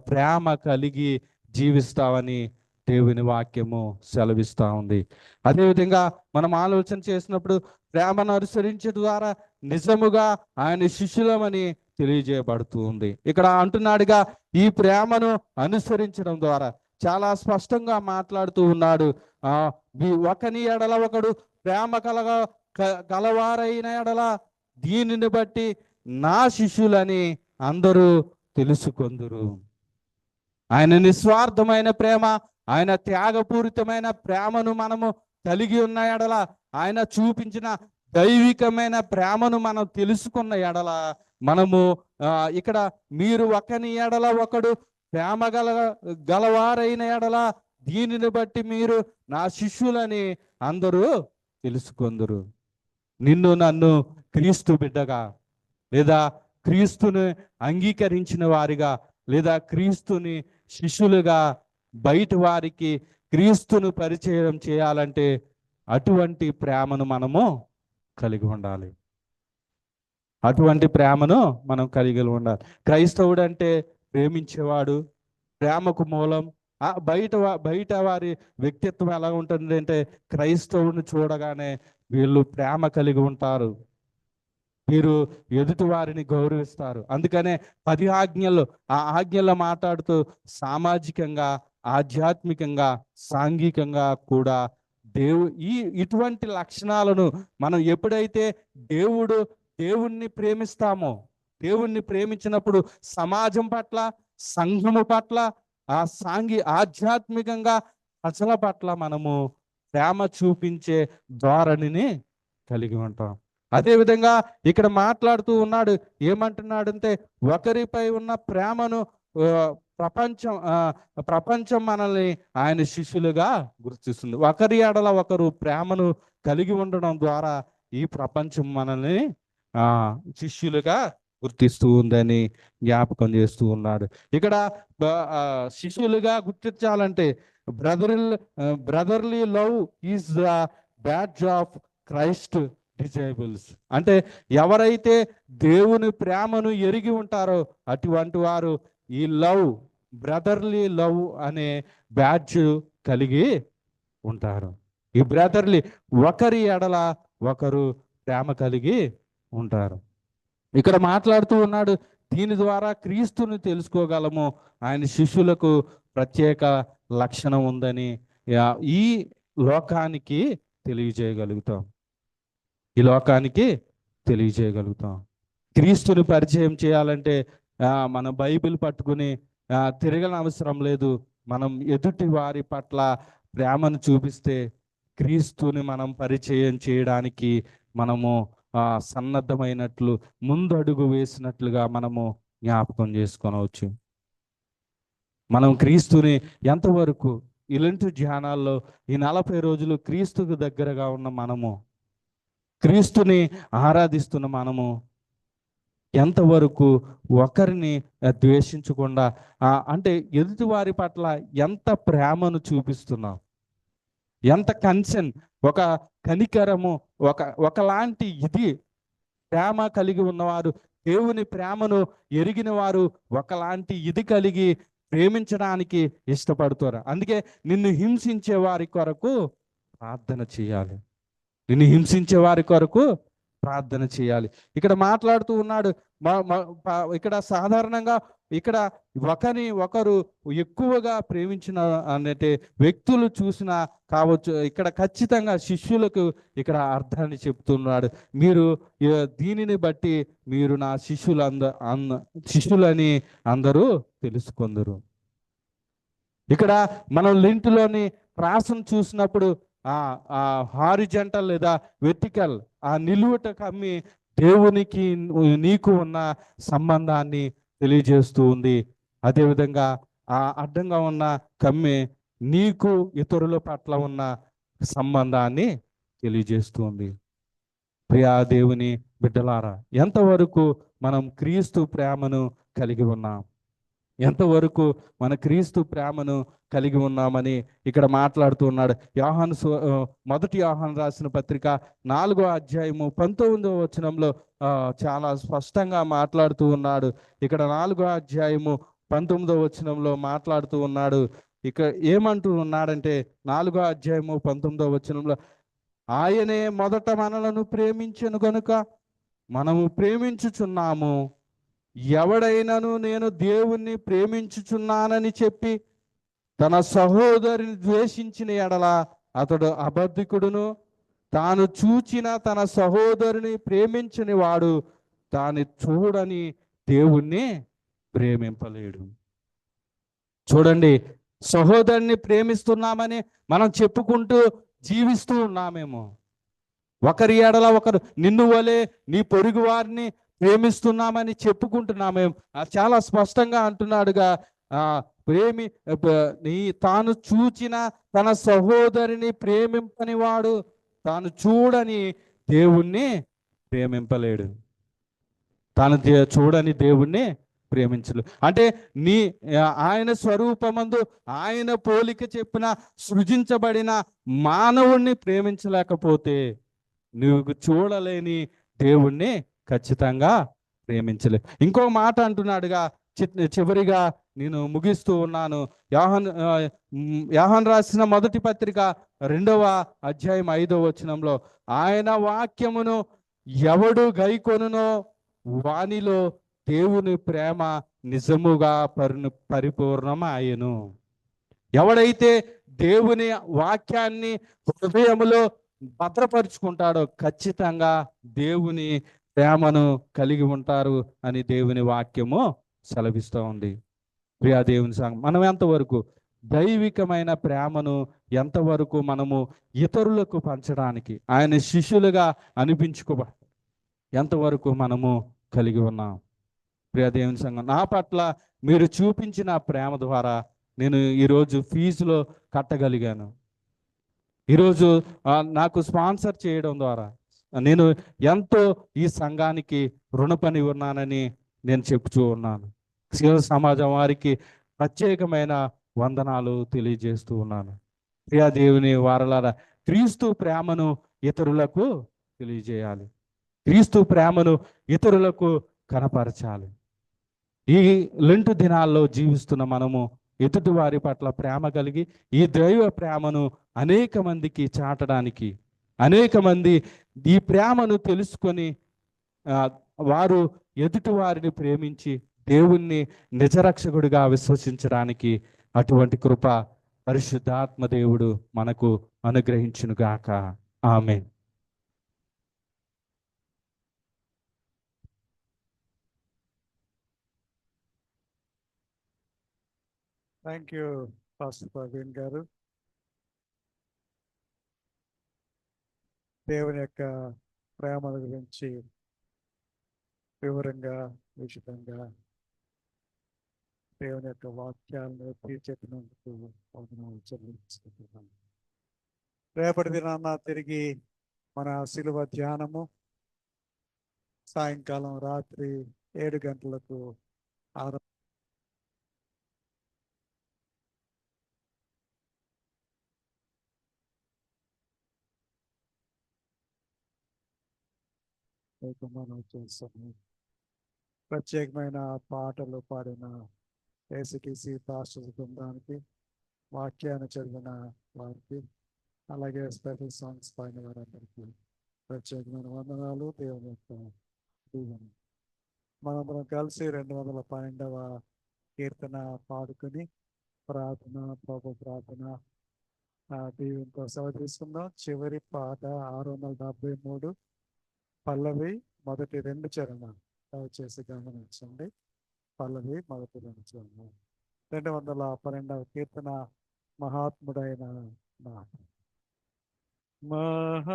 ప్రేమ కలిగి జీవిస్తావని దేవుని వాక్యము సెలవిస్తూ ఉంది. అదేవిధంగా మనం ఆలోచన చేసినప్పుడు ప్రేమను అనుసరించే ద్వారా నిజముగా ఆయన శిష్యులమని తెలియజేయబడుతూ ఉంది. ఇక్కడ అంటున్నాడుగా, ఈ ప్రేమను అనుసరించడం ద్వారా చాలా స్పష్టంగా మాట్లాడుతూ ఉన్నాడు. ఒకని ఎడల ఒకడు ప్రేమ కలవారైన ఎడల దీనిని బట్టి నా శిష్యులని అందరూ తెలుసుకొందురు. ఆయన నిస్వార్థమైన ప్రేమ, ఆయన త్యాగపూరితమైన ప్రేమను మనము కలిగి ఉన్న ఎడల, ఆయన చూపించిన దైవికమైన ప్రేమను మనం తెలుసుకున్న ఎడల, మనము ఇక్కడ మీరు ఒకని ఎడల ఒకడు ప్రేమ గలవారైన ఎడల దీనిని బట్టి మీరు నా శిష్యులని అందరూ తెలుసుకొందురు. నిన్ను నన్ను క్రీస్తు బిడ్డగా లేదా క్రీస్తుని అంగీకరించిన వారిగా లేదా క్రీస్తుని శిష్యులుగా బయట వారికి క్రీస్తును పరిచయం చేయాలంటే అటువంటి ప్రేమను మనము కలిగి ఉండాలి. అటువంటి ప్రేమను మనం కలిగి ఉండాలి. క్రైస్తవుడు అంటే ప్రేమించేవాడు, ప్రేమకు మూలం. బయట వారి వ్యక్తిత్వం ఎలా ఉంటుంది అంటే, క్రైస్తవుని చూడగానే వీళ్ళు ప్రేమ కలిగి ఉంటారు, వీరు ఎదుటి వారిని గౌరవిస్తారు. అందుకనే 10 ఆజ్ఞలు, ఆ ఆజ్ఞల్లో మాట్లాడుతూ సామాజికంగా, ఆధ్యాత్మికంగా, సాంఘికంగా కూడా ఇటువంటి లక్షణాలను మనం ఎప్పుడైతే దేవుణ్ణి ప్రేమిస్తామో, దేవుణ్ణి ప్రేమించినప్పుడు సమాజం పట్ల, సంఘము పట్ల, ఆధ్యాత్మికంగా ప్రజల పట్ల మనము ప్రేమ చూపించే ధోరణిని కలిగి ఉంటాం. అదేవిధంగా ఇక్కడ మాట్లాడుతూ ఉన్నాడు, ఏమంటున్నాడంటే ఒకరిపై ఉన్న ప్రేమను ప్రపంచం మనల్ని ఆయన శిష్యులుగా గుర్తిస్తుంది. ఒకరి ఎడల ఒకరు ప్రేమను కలిగి ఉండడం ద్వారా ఈ ప్రపంచం మనల్ని శిష్యులుగా గుర్తిస్తూ ఉందని జ్ఞాపకం చేస్తూ ఉన్నాడు. ఇక్కడ శిష్యులుగా గుర్తించాలంటే brotherly love is the badge of Christ disciples. అంటే ఎవరైతే దేవుని ప్రేమను ఎరిగి ఉంటారో అటువంటి వారు ఈ బ్రదర్లీ లవ్ అనే బ్యాడ్జ్ కలిగి ఉంటారు. ఈ బ్రదర్లీ ఒకరి ఎడల ఒకరు ప్రేమ కలిగి ఉంటారు. ఇక్కడ మాట్లాడుతూ ఉన్నాడు, దీని ద్వారా క్రీస్తుని తెలుసుకోగలము, ఆయన శిష్యులకు ప్రత్యేక లక్షణం ఉందని ఈ లోకానికి తెలియజేయగలుగుతాం. ఈ లోకానికి తెలియజేయగలుగుతాం. క్రీస్తుని పరిచయం చేయాలంటే మన బైబిల్ పట్టుకుని తిరగని అవసరం లేదు. మనం ఎదుటి వారి పట్ల ప్రేమను చూపిస్తే క్రీస్తుని మనం పరిచయం చేయడానికి మనము సన్నద్ధమైనట్లు, ముందడుగు వేసినట్లుగా మనము జ్ఞాపకం చేసుకొనవచ్చు. మనం క్రీస్తుని ఎంతవరకు ఇలాంటి ధ్యానాల్లో ఈ 40 రోజులు క్రీస్తుకు దగ్గరగా ఉన్న మనము, క్రీస్తుని ఆరాధిస్తున్న మనము ఎంతవరకు ఒకరిని ద్వేషించకుండా అంటే ఎదుటి వారి పట్ల ఎంత ప్రేమను చూపిస్తున్నాం, ఎంత కన్సర్న్, ఒక కనికరము, ఒకలాంటి ఇది ప్రేమ కలిగి ఉన్నవారు, దేవుని ప్రేమను ఎరిగిన వారు ఒకలాంటి ఇది కలిగి ప్రేమించడానికి ఇష్టపడుతారు. అందుకే నిన్ను హింసించే వారి కొరకు ప్రార్థన చేయాలి. నిన్ను హింసించే వారి కొరకు ప్రార్థన చేయాలి. ఇక్కడ మాట్లాడుతూ ఉన్నాడు. ఇక్కడ సాధారణంగా ఇక్కడ ఒకరిని ఒకరు ఎక్కువగా ప్రేమించిన అంటే వ్యక్తులు చూసినా కావచ్చు. ఇక్కడ ఖచ్చితంగా శిష్యులకు ఇక్కడ అర్థాన్ని చెప్తున్నాడు. మీరు దీనిని బట్టి మీరు నా శిష్యులని అందరూ తెలుసుకొందరు. ఇక్కడ మనం లింట్లోని ప్రాసను చూసినప్పుడు హారిజంటల్ లేదా వెర్టికల్ నిలువుట కమ్మి దేవునికి నీకు ఉన్న సంబంధాన్ని తెలియజేస్తూ ఉంది. అదేవిధంగా అడ్డంగా ఉన్న కమ్మి నీకు ఇతరుల పట్ల ఉన్న సంబంధాన్ని తెలియజేస్తుంది. ప్రియా దేవుని బిడ్డలారా, ఎంతవరకు మనం క్రీస్తు ప్రేమను కలిగి ఉన్నాం, ఎంతవరకు మన క్రీస్తు ప్రేమను కలిగి ఉన్నామని ఇక్కడ మాట్లాడుతూ ఉన్నాడు. మొదటి యోహాను రాసిన పత్రిక 4వ అధ్యాయము 19వ వచనంలో చాలా స్పష్టంగా మాట్లాడుతూ ఉన్నాడు. ఇక్కడ 4వ అధ్యాయము 19వ వచనంలో మాట్లాడుతూ ఉన్నాడు. ఇక్కడ ఏమంటూ ఉన్నాడంటే 4వ అధ్యాయము 19వ వచనంలో, ఆయనే మొదట మనలను ప్రేమించెను గనుక మనము ప్రేమించుచున్నాము. ఎవడైనను నేను దేవుణ్ణి ప్రేమించుచున్నానని చెప్పి తన సహోదరిని ద్వేషించిన ఎడల అతడు అబద్ధికుడును, తాను చూచిన తన సహోదరిని ప్రేమించని వాడు తాను చూడని దేవుణ్ణి ప్రేమింపలేడు. చూడండి, సహోదరుని ప్రేమిస్తున్నామని మనం చెప్పుకుంటూ జీవిస్తూ ఉన్నామేమో. ఒకరి ఎడల ఒకరు నిన్ను వలె నీ పొరుగు వారిని ప్రేమిస్తున్నామని చెప్పుకుంటున్నామేమో. చాలా స్పష్టంగా అంటున్నాడుగా, తాను చూచిన తన సహోదరిని ప్రేమింపని వాడు తాను చూడని దేవుణ్ణి ప్రేమింపలేడు. తాను చూడని దేవుణ్ణి ప్రేమించలు అంటే ఆయన స్వరూపమందు ఆయన పోలిక చెప్పిన సృజించబడిన మానవుణ్ణి ప్రేమించలేకపోతే నువ్వు చూడలేని దేవుణ్ణి ఖచ్చితంగా ప్రేమించలే. ఇంకో మాట అంటున్నాడుగా, చివరిగా నేను ముగిస్తూ ఉన్నాను. యోహాను రాసిన మొదటి పత్రిక 2వ అధ్యాయం 5వ వచనంలో, ఆయన వాక్యమును ఎవడు గైకొనునో వానిలో దేవుని ప్రేమ నిజముగా పరిపూర్ణమాయెను. ఎవడైతే దేవుని వాక్యాన్ని హృదయములో భద్రపరుచుకుంటాడో ఖచ్చితంగా దేవుని ప్రేమను కలిగి ఉంటారు అని దేవుని వాక్యము సెలవిస్తూ ఉంది. ప్రియా దేవుని సంఘం, మనం ఎంతవరకు దైవికమైన ప్రేమను ఎంతవరకు మనము ఇతరులకు పంచడానికి, ఆయన శిష్యులుగా ఎంతవరకు మనము కలిగి ఉన్నాం? ప్రియా దేవుని సంఘం, నా పట్ల మీరు చూపించిన ప్రేమ ద్వారా నేను ఈరోజు ఫీజులో కట్టగలిగాను. ఈరోజు నాకు స్పాన్సర్ చేయడం ద్వారా నేను ఎంతో ఈ సంఘానికి రుణపడి ఉన్నానని నేను చెప్తూ ఉన్నాను. శివ సమాజం వారికి ప్రత్యేకమైన వందనాలు తెలియజేస్తూ ఉన్నాను. ప్రియా దేవుని వారలారా, క్రీస్తు ప్రేమను ఇతరులకు తెలియజేయాలి. క్రీస్తు ప్రేమను ఇతరులకు కనపరచాలి. ఈ లెంటు దినాల్లో జీవిస్తున్న మనము ఎదుటి వారి పట్ల ప్రేమ కలిగి ఈ దైవ ప్రేమను అనేక మందికి చాటడానికి, అనేక మంది ఈ ప్రేమను తెలుసుకొని వారు ఎదుటి వారిని ప్రేమించి దేవుణ్ణి నిజరక్షకుడిగా విశ్వసించడానికి అటువంటి కృప పరిశుద్ధాత్మ దేవుడు మనకు అనుగ్రహించునుగాక. ఆమేన్. థ్యాంక్ యూ పాస్టర్ ప్రవీణ్ గారు. దేవుని యొక్క ప్రేమల గురించి వివరంగా, ఉచితంగా దేవుని యొక్క వాక్యాలను తీర్చెప్పినందుకు వందనాలు చెల్లించుకుంటున్నాను. రేపటి దినాన తిరిగి మన శిలువ ధ్యానము సాయంకాలం రాత్రి 7 గంటలకు ఆరంభం. మనం చేస్తాము. ప్రత్యేకమైన పాటలు పాడిన ఏసీటీసీ పాస్టర్స్ బృందానికి, వాక్యాన్ని చదివిన వారికి, అలాగే స్పెషల్ సాంగ్స్ పాడిన వారందరికీ ప్రత్యేకమైన వందనాలు. దేవుని యొక్క దీవెన. మనం కలిసి 212వ కీర్తన పాడుకొని ప్రార్థన, ప్రభు ప్రార్థన దీవెనతో సెలవు తీసుకుందాం. చివరి పాట 673 పల్లవి మొదటి 2 చరణాలు దయచేసి గమనించండి. పల్లవి మొదటి 2 చరణాలు. 212వ కీర్తన మహాత్ముడైన మాట. మహాత్ముడైన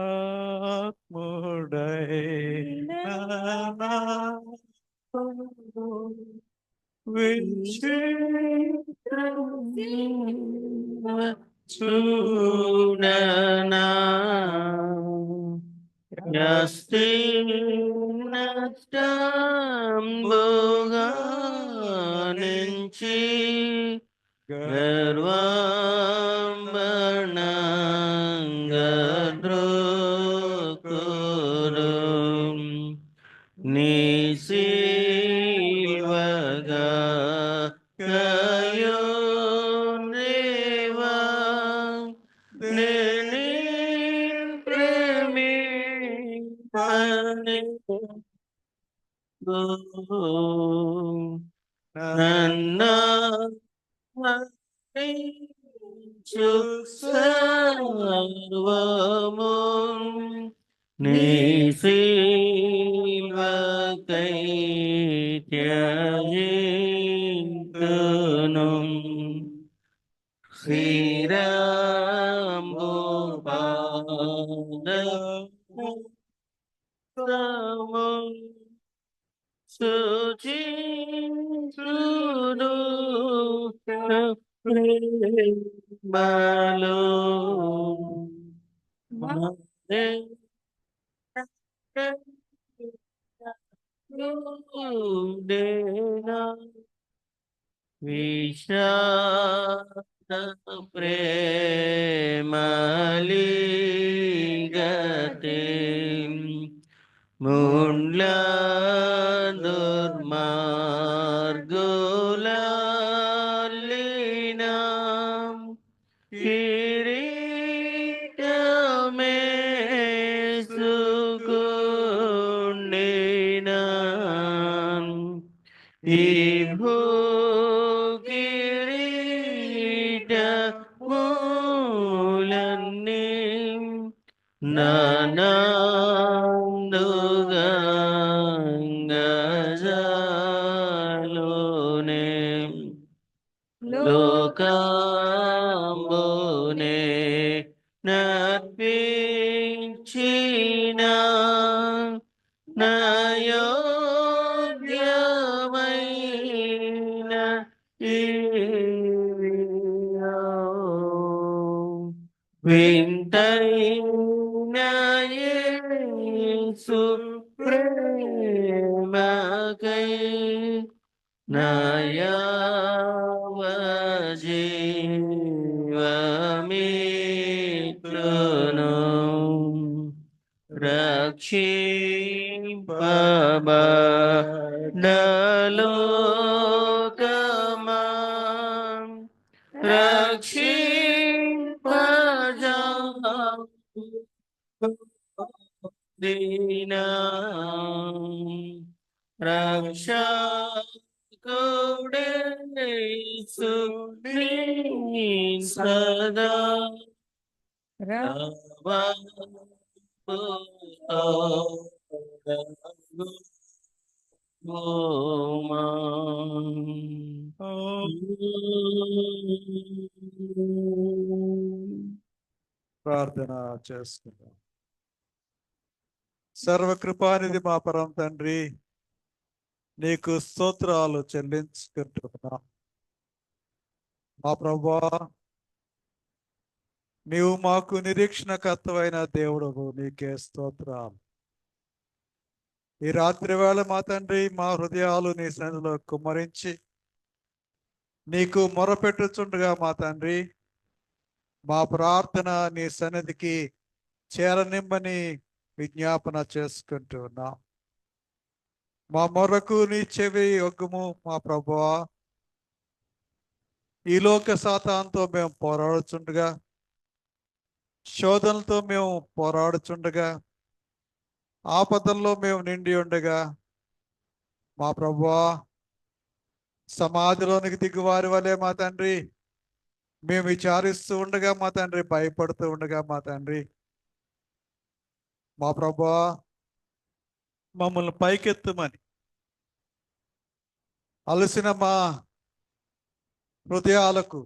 చూడనా యస్తి నష్టంబుగా నుంచి గర్వంబణంగద్రోకురు నీ సిల్వగా కయోనేవా నేని ప్రేమిపని నన్నా సర్వము నీ సిల్వకై త్యజింతును శ్రీరాంబు పాదము సుచించును ప్రేమలో విషాద ప్రేమలిగతే ముండ్ల దుర్మార్గులీనా కిరీటమే సుగుండినా ఈ భూకిరీటములన్నీ నానందుగా గజాలోనే లోకంబునే నర్పించిన నయోగ్యమైన వింతైన యేసు ప్రేమకై నయావ జీవమిత్రును రక్షింపబడలోకమా దీనా రక్షకుడేసు నీ సదా ప్రార్థన చేసుకుందాం. సర్వకృపానిధి మా పరం తండ్రి, నీకు స్తోత్రాలు చెల్లించుకుంటున్నా. మా ప్రభువా, నీవు మాకు నిరీక్షణకర్తవైన దేవుడవు, నీకే స్తోత్రాలు. ఈ రాత్రి వేళ మా తండ్రి మా హృదయాలు నీ సన్నిధిలో కుమ్మరించి నీకు మొరపెట్టుచుండగా మా తండ్రి, మా ప్రార్థన నీ సన్నిధికి చేరనిమ్మని విజ్ఞాపన చేసుకుంటున్నాం. మా మొరకు నీ చెవి ఒగ్గుము మా ప్రభువా. ఈ లోక సాతానుతో మేము పోరాడుచుండగా, శోధనలతో మేము పోరాడుచుండగా, ఆపదల్లో మేము నిండి ఉండగా మా ప్రభువా, సమాధిలోనికి దిగువారి వలె మా తండ్రి మేము విచారిస్తూ ఉండగా మా తండ్రి, భయపడుతూ ఉండగా మా తండ్రి, మా ప్రభువా మమ్మల్ని పైకెత్తుమని, అలసిన మా హృదయాలకు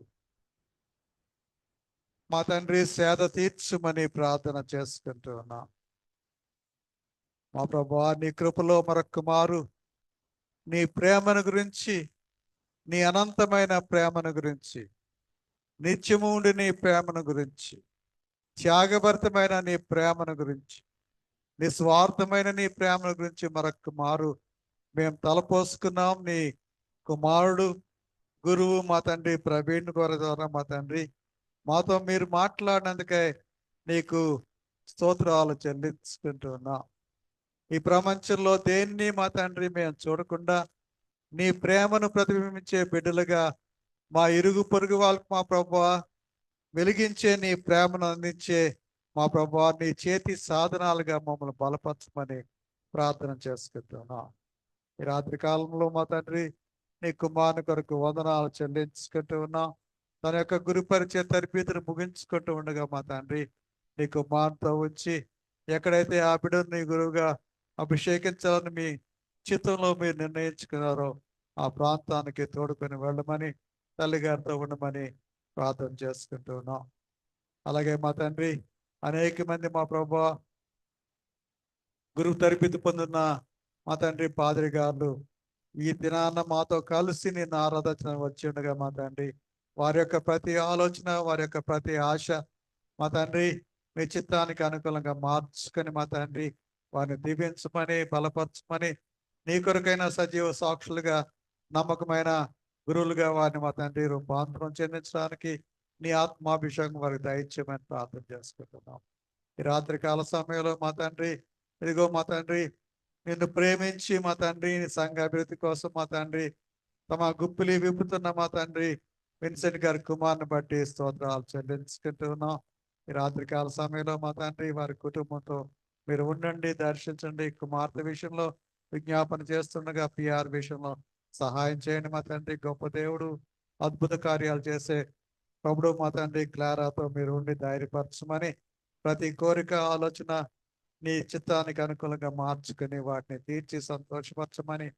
మా తండ్రి సేద తీర్చుమని ప్రార్థన చేసుకుంటూ ఉన్నాం. మా ప్రభువా, నీ కృపలో మరొక్క మారు నీ ప్రేమను గురించి, నీ అనంతమైన ప్రేమను గురించి, నిత్యము ఉండి నీ ప్రేమను గురించి, త్యాగభరితమైన నీ ప్రేమను గురించి, నిస్వార్థమైన నీ ప్రేమను గురించి మరొక్క మారు మేము తలపోసుకున్నాం. నీ కుమారుడు గురువు మా తండ్రి ప్రవీణ్ గారి ద్వారా మా తండ్రి మాతో మీరు మాట్లాడినందుకే నీకు స్తోత్రాలు చెల్లించుకుంటున్నాం. ఈ ప్రపంచంలో దేన్ని మా తండ్రి మేము చూడకుండా నీ ప్రేమను ప్రతిబింబించే బిడ్డలుగా మా ఇరుగు పొరుగు వాళ్ళకు మా ప్రభువా వెలిగించే నీ ప్రేమను అందించే మా ప్రభువా నీ చేతి సాధనాలుగా మమ్మల్ని బలపరచమని ప్రార్థన చేసుకుంటున్నాం. ఈ రాత్రి కాలంలో మా తండ్రి నీ కుమారుని కొరకు వందనాలు చెల్లించుకుంటూ ఉన్నాం. తన యొక్క గురు పరిచయ తరబీతును ముగించుకుంటూ ఉండగా మా తండ్రి నీ కుమారుతో ఉంచి ఎక్కడైతే ఆ బిడ్డను నీ గురువుగా అభిషేకించాలని మీ చిత్తంలో మీరు నిర్ణయించుకున్నారో ఆ ప్రాంతానికి తోడుకొని వెళ్ళమని, తల్లిగారితో ఉండమని ప్రార్థన చేసుకుంటూ ఉన్నాం. అలాగే మా తండ్రి అనేక మంది మా ప్రభువా గురువు తరబితి పొందిన మా తండ్రి పాదిరి గారు ఈ దినాన్న మాతో కలిసి నిన్ను ఆరాధన వచ్చి ఉండగా మా తండ్రి వారి యొక్క ప్రతి ఆలోచన, వారి యొక్క ప్రతి ఆశ మా తండ్రి మీ చిత్తానికి అనుకూలంగా మార్చుకొని మా తండ్రి వారిని దీవించమని, బలపరచమని, నీ కొరకైన సజీవ సాక్షులుగా నమ్మకమైన గురువులుగా వారిని మా తండ్రి రూపాంతరం చెందించడానికి నీ ఆత్మాభిషేకం వారికి దయచేయమని ప్రార్థన చేసుకుంటున్నాం. ఈ రాత్రి కాల సమయంలో మా తండ్రి ఇదిగో మా తండ్రి నిన్ను ప్రేమించి మా తండ్రి నీ సంఘ అభివృద్ధి కోసం మా తండ్రి తమ గుప్పిలి విప్పుతున్న మా తండ్రి విన్సెంట్ గారి కుమార్ని బట్టి స్తోత్రాలు చెల్లించుకుంటున్నాం. ఈ రాత్రి కాల సమయంలో మా తండ్రి వారి కుటుంబంతో మీరు ఉండండి, దర్శించండి. కుమార్తె విషయంలో విజ్ఞాపన చేస్తుండగా పిఆర్ విషయంలో సహాయం చేయండి మా తండ్రి. గొప్ప దేవుడు, అద్భుత కార్యాలు చేసే ప్రభుడు మా తండ్రి క్లారాతో మీరు ఉండి ధైర్యపరచమని, ప్రతి కోరిక ఆలోచన నీ చిత్తానికి అనుకూలంగా మార్చుకుని వాటిని తీర్చి సంతోషపరచమని,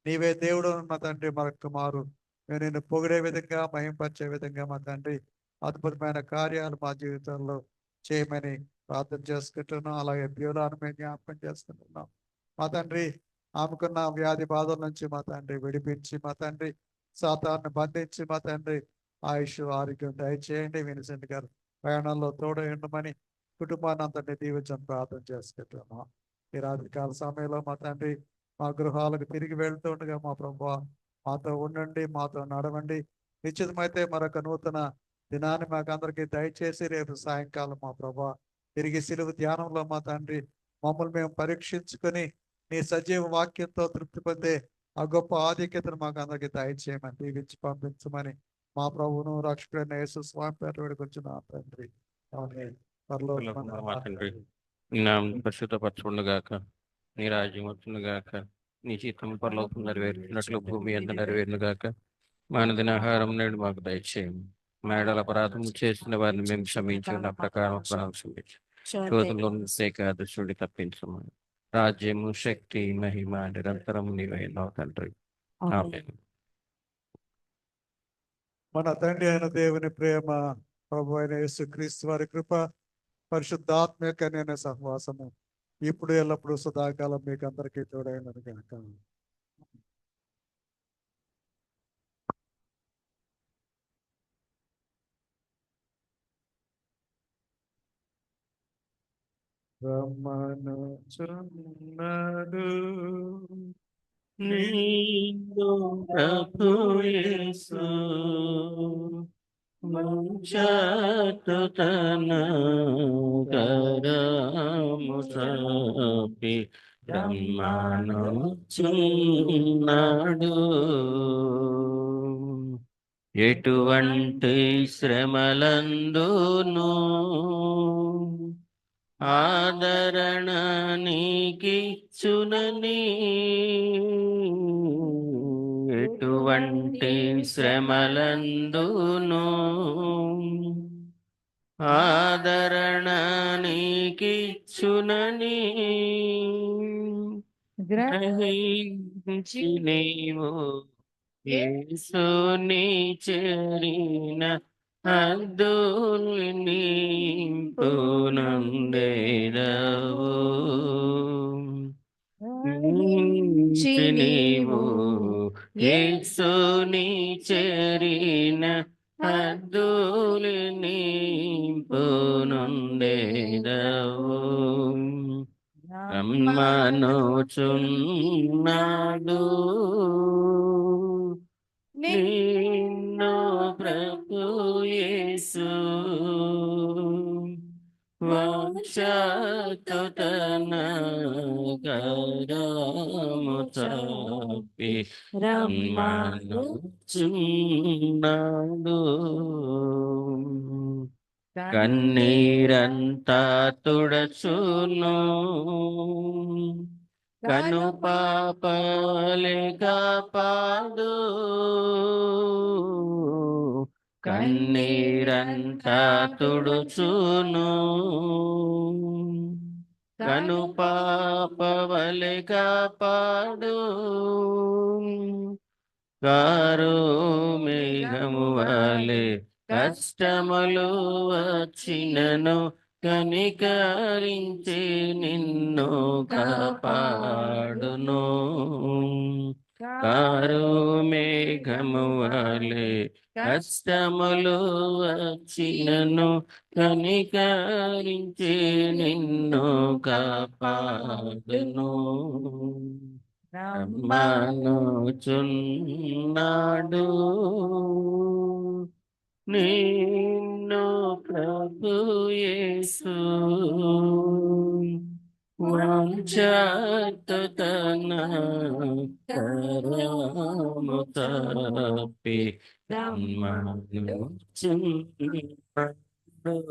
నీవే దేవుడు మా తండ్రి మరొక మారు మేము నిన్ను పొగిడే విధంగా, మహింపరిచే విధంగా మా తండ్రి అద్భుతమైన కార్యాలు మా జీవితంలో చేయమని ప్రార్థన చేసుకుంటున్నాం. అలాగే బ్యూలాను మేము జ్ఞాపకం చేసుకుంటున్నాం మా తండ్రి. ఆమెకున్న వ్యాధి బాధల నుంచి మా తండ్రి విడిపించి మా తండ్రి సాతాన్ని బంధించి మా తండ్రి ఆయుష్ ఆరోగ్యం దయచేయండి. విన్సెంట్ గారు ప్రయాణంలో తోడు ఉండమని కుటుంబాన్ని అంతటి దీవించని ప్రార్థన చేసుకుంటున్నాం. ఈ రాత్రికాల సమయంలో మా తండ్రి మా గృహాలకు తిరిగి వెళ్తుండగా మా ప్రభువా మాతో ఉండండి, మాతో నడవండి. నిశ్చితమైతే మరొక నూతన దినాన్ని మాకు అందరికీ దయచేసి రేపు సాయంకాలం మా ప్రభా తిరిగి సిలువ ధ్యానంలో మా తండ్రి మమ్మల్ని మేము పరీక్షించుకొని నీ సజీవ వాక్యంతో తృప్తి పొందే ఆ గొప్ప ఆధిక్యతను మాకు అందరికీ దయచేయమని దీవించి పంపించమని మా ప్రభువును రక్షకుడైన యేసు స్వామి పేట వేడుకొచ్చున్న తండ్రి ఆమేన్. పరలోకమందున్న మా తండ్రి నీ నామం పరిశుద్ధపరచుకుండుగాక, నీ రాజ్యం వచ్చునుగాక, నీ చిత్తం పరలోకం నెరవేర్చినట్లు భూమి ఎంత నెరవేరునుగాక. మా అనుదిన ఆహారం నేడు మాకు దయచేయండి. మేడల అపరాధం చేసిన వారిని మేము క్షమించిన ప్రకారం శోధంలో దుష్టుడి తప్పించమని. రాజ్యము, శక్తి, మహిమ నిరంతరం నీవైనా తండ్రి. ఆమేన్. మన తండ్రి అయిన దేవుని ప్రేమ, ప్రభు అయిన యేసు క్రీస్తు వారి కృప, పరిశుద్ధాత్మ యొక్క నేను సహవాసము ఇప్పుడు ఎల్లప్పుడూ సదాకాలం మీకు అందరికీ తోడైనది కనుక. రమ్మనుచున్నాడు నిన్ను ప్రభు యేసు మంచటు తన కరము చాపి రమ్మనుచున్నాడు. ఎటువంటి శ్రమలందును ఆదరణ నీకిచ్చునని, ఎటువంటి శ్రమలందును ఆదరణ నీకిచ్చునని గ్రహించి నీవు యేసుని చేరిన హద్దులు నింపునందేదవు. నీవు యేసుని చేరిన హద్దులు నింపునందేదవు. రమ్మనుచున్నాడు నిన్ను ప్రభు యేసు వాంఛతో తన కరము చాపి రమ్మనుచున్నాడు. కన్నీరంతా తుడచును, కను పాపలే కాపాడు. కన్నీరంతా తుడుచును, కను పాపవలె కాపాడు. కారు మేఘము వలె కష్టములు వచ్చినను కనికరించి నిన్ను కాపాడును. కారు మేఘము వలె కష్టములు వచ్చినను కనికరించి నిన్ను కాపాడును. రమ్మనుచున్నాడు నిన్ను ప్రభు యేసు వాంఛతో తన కరము చాపి రమ్మనుచున్నాడు.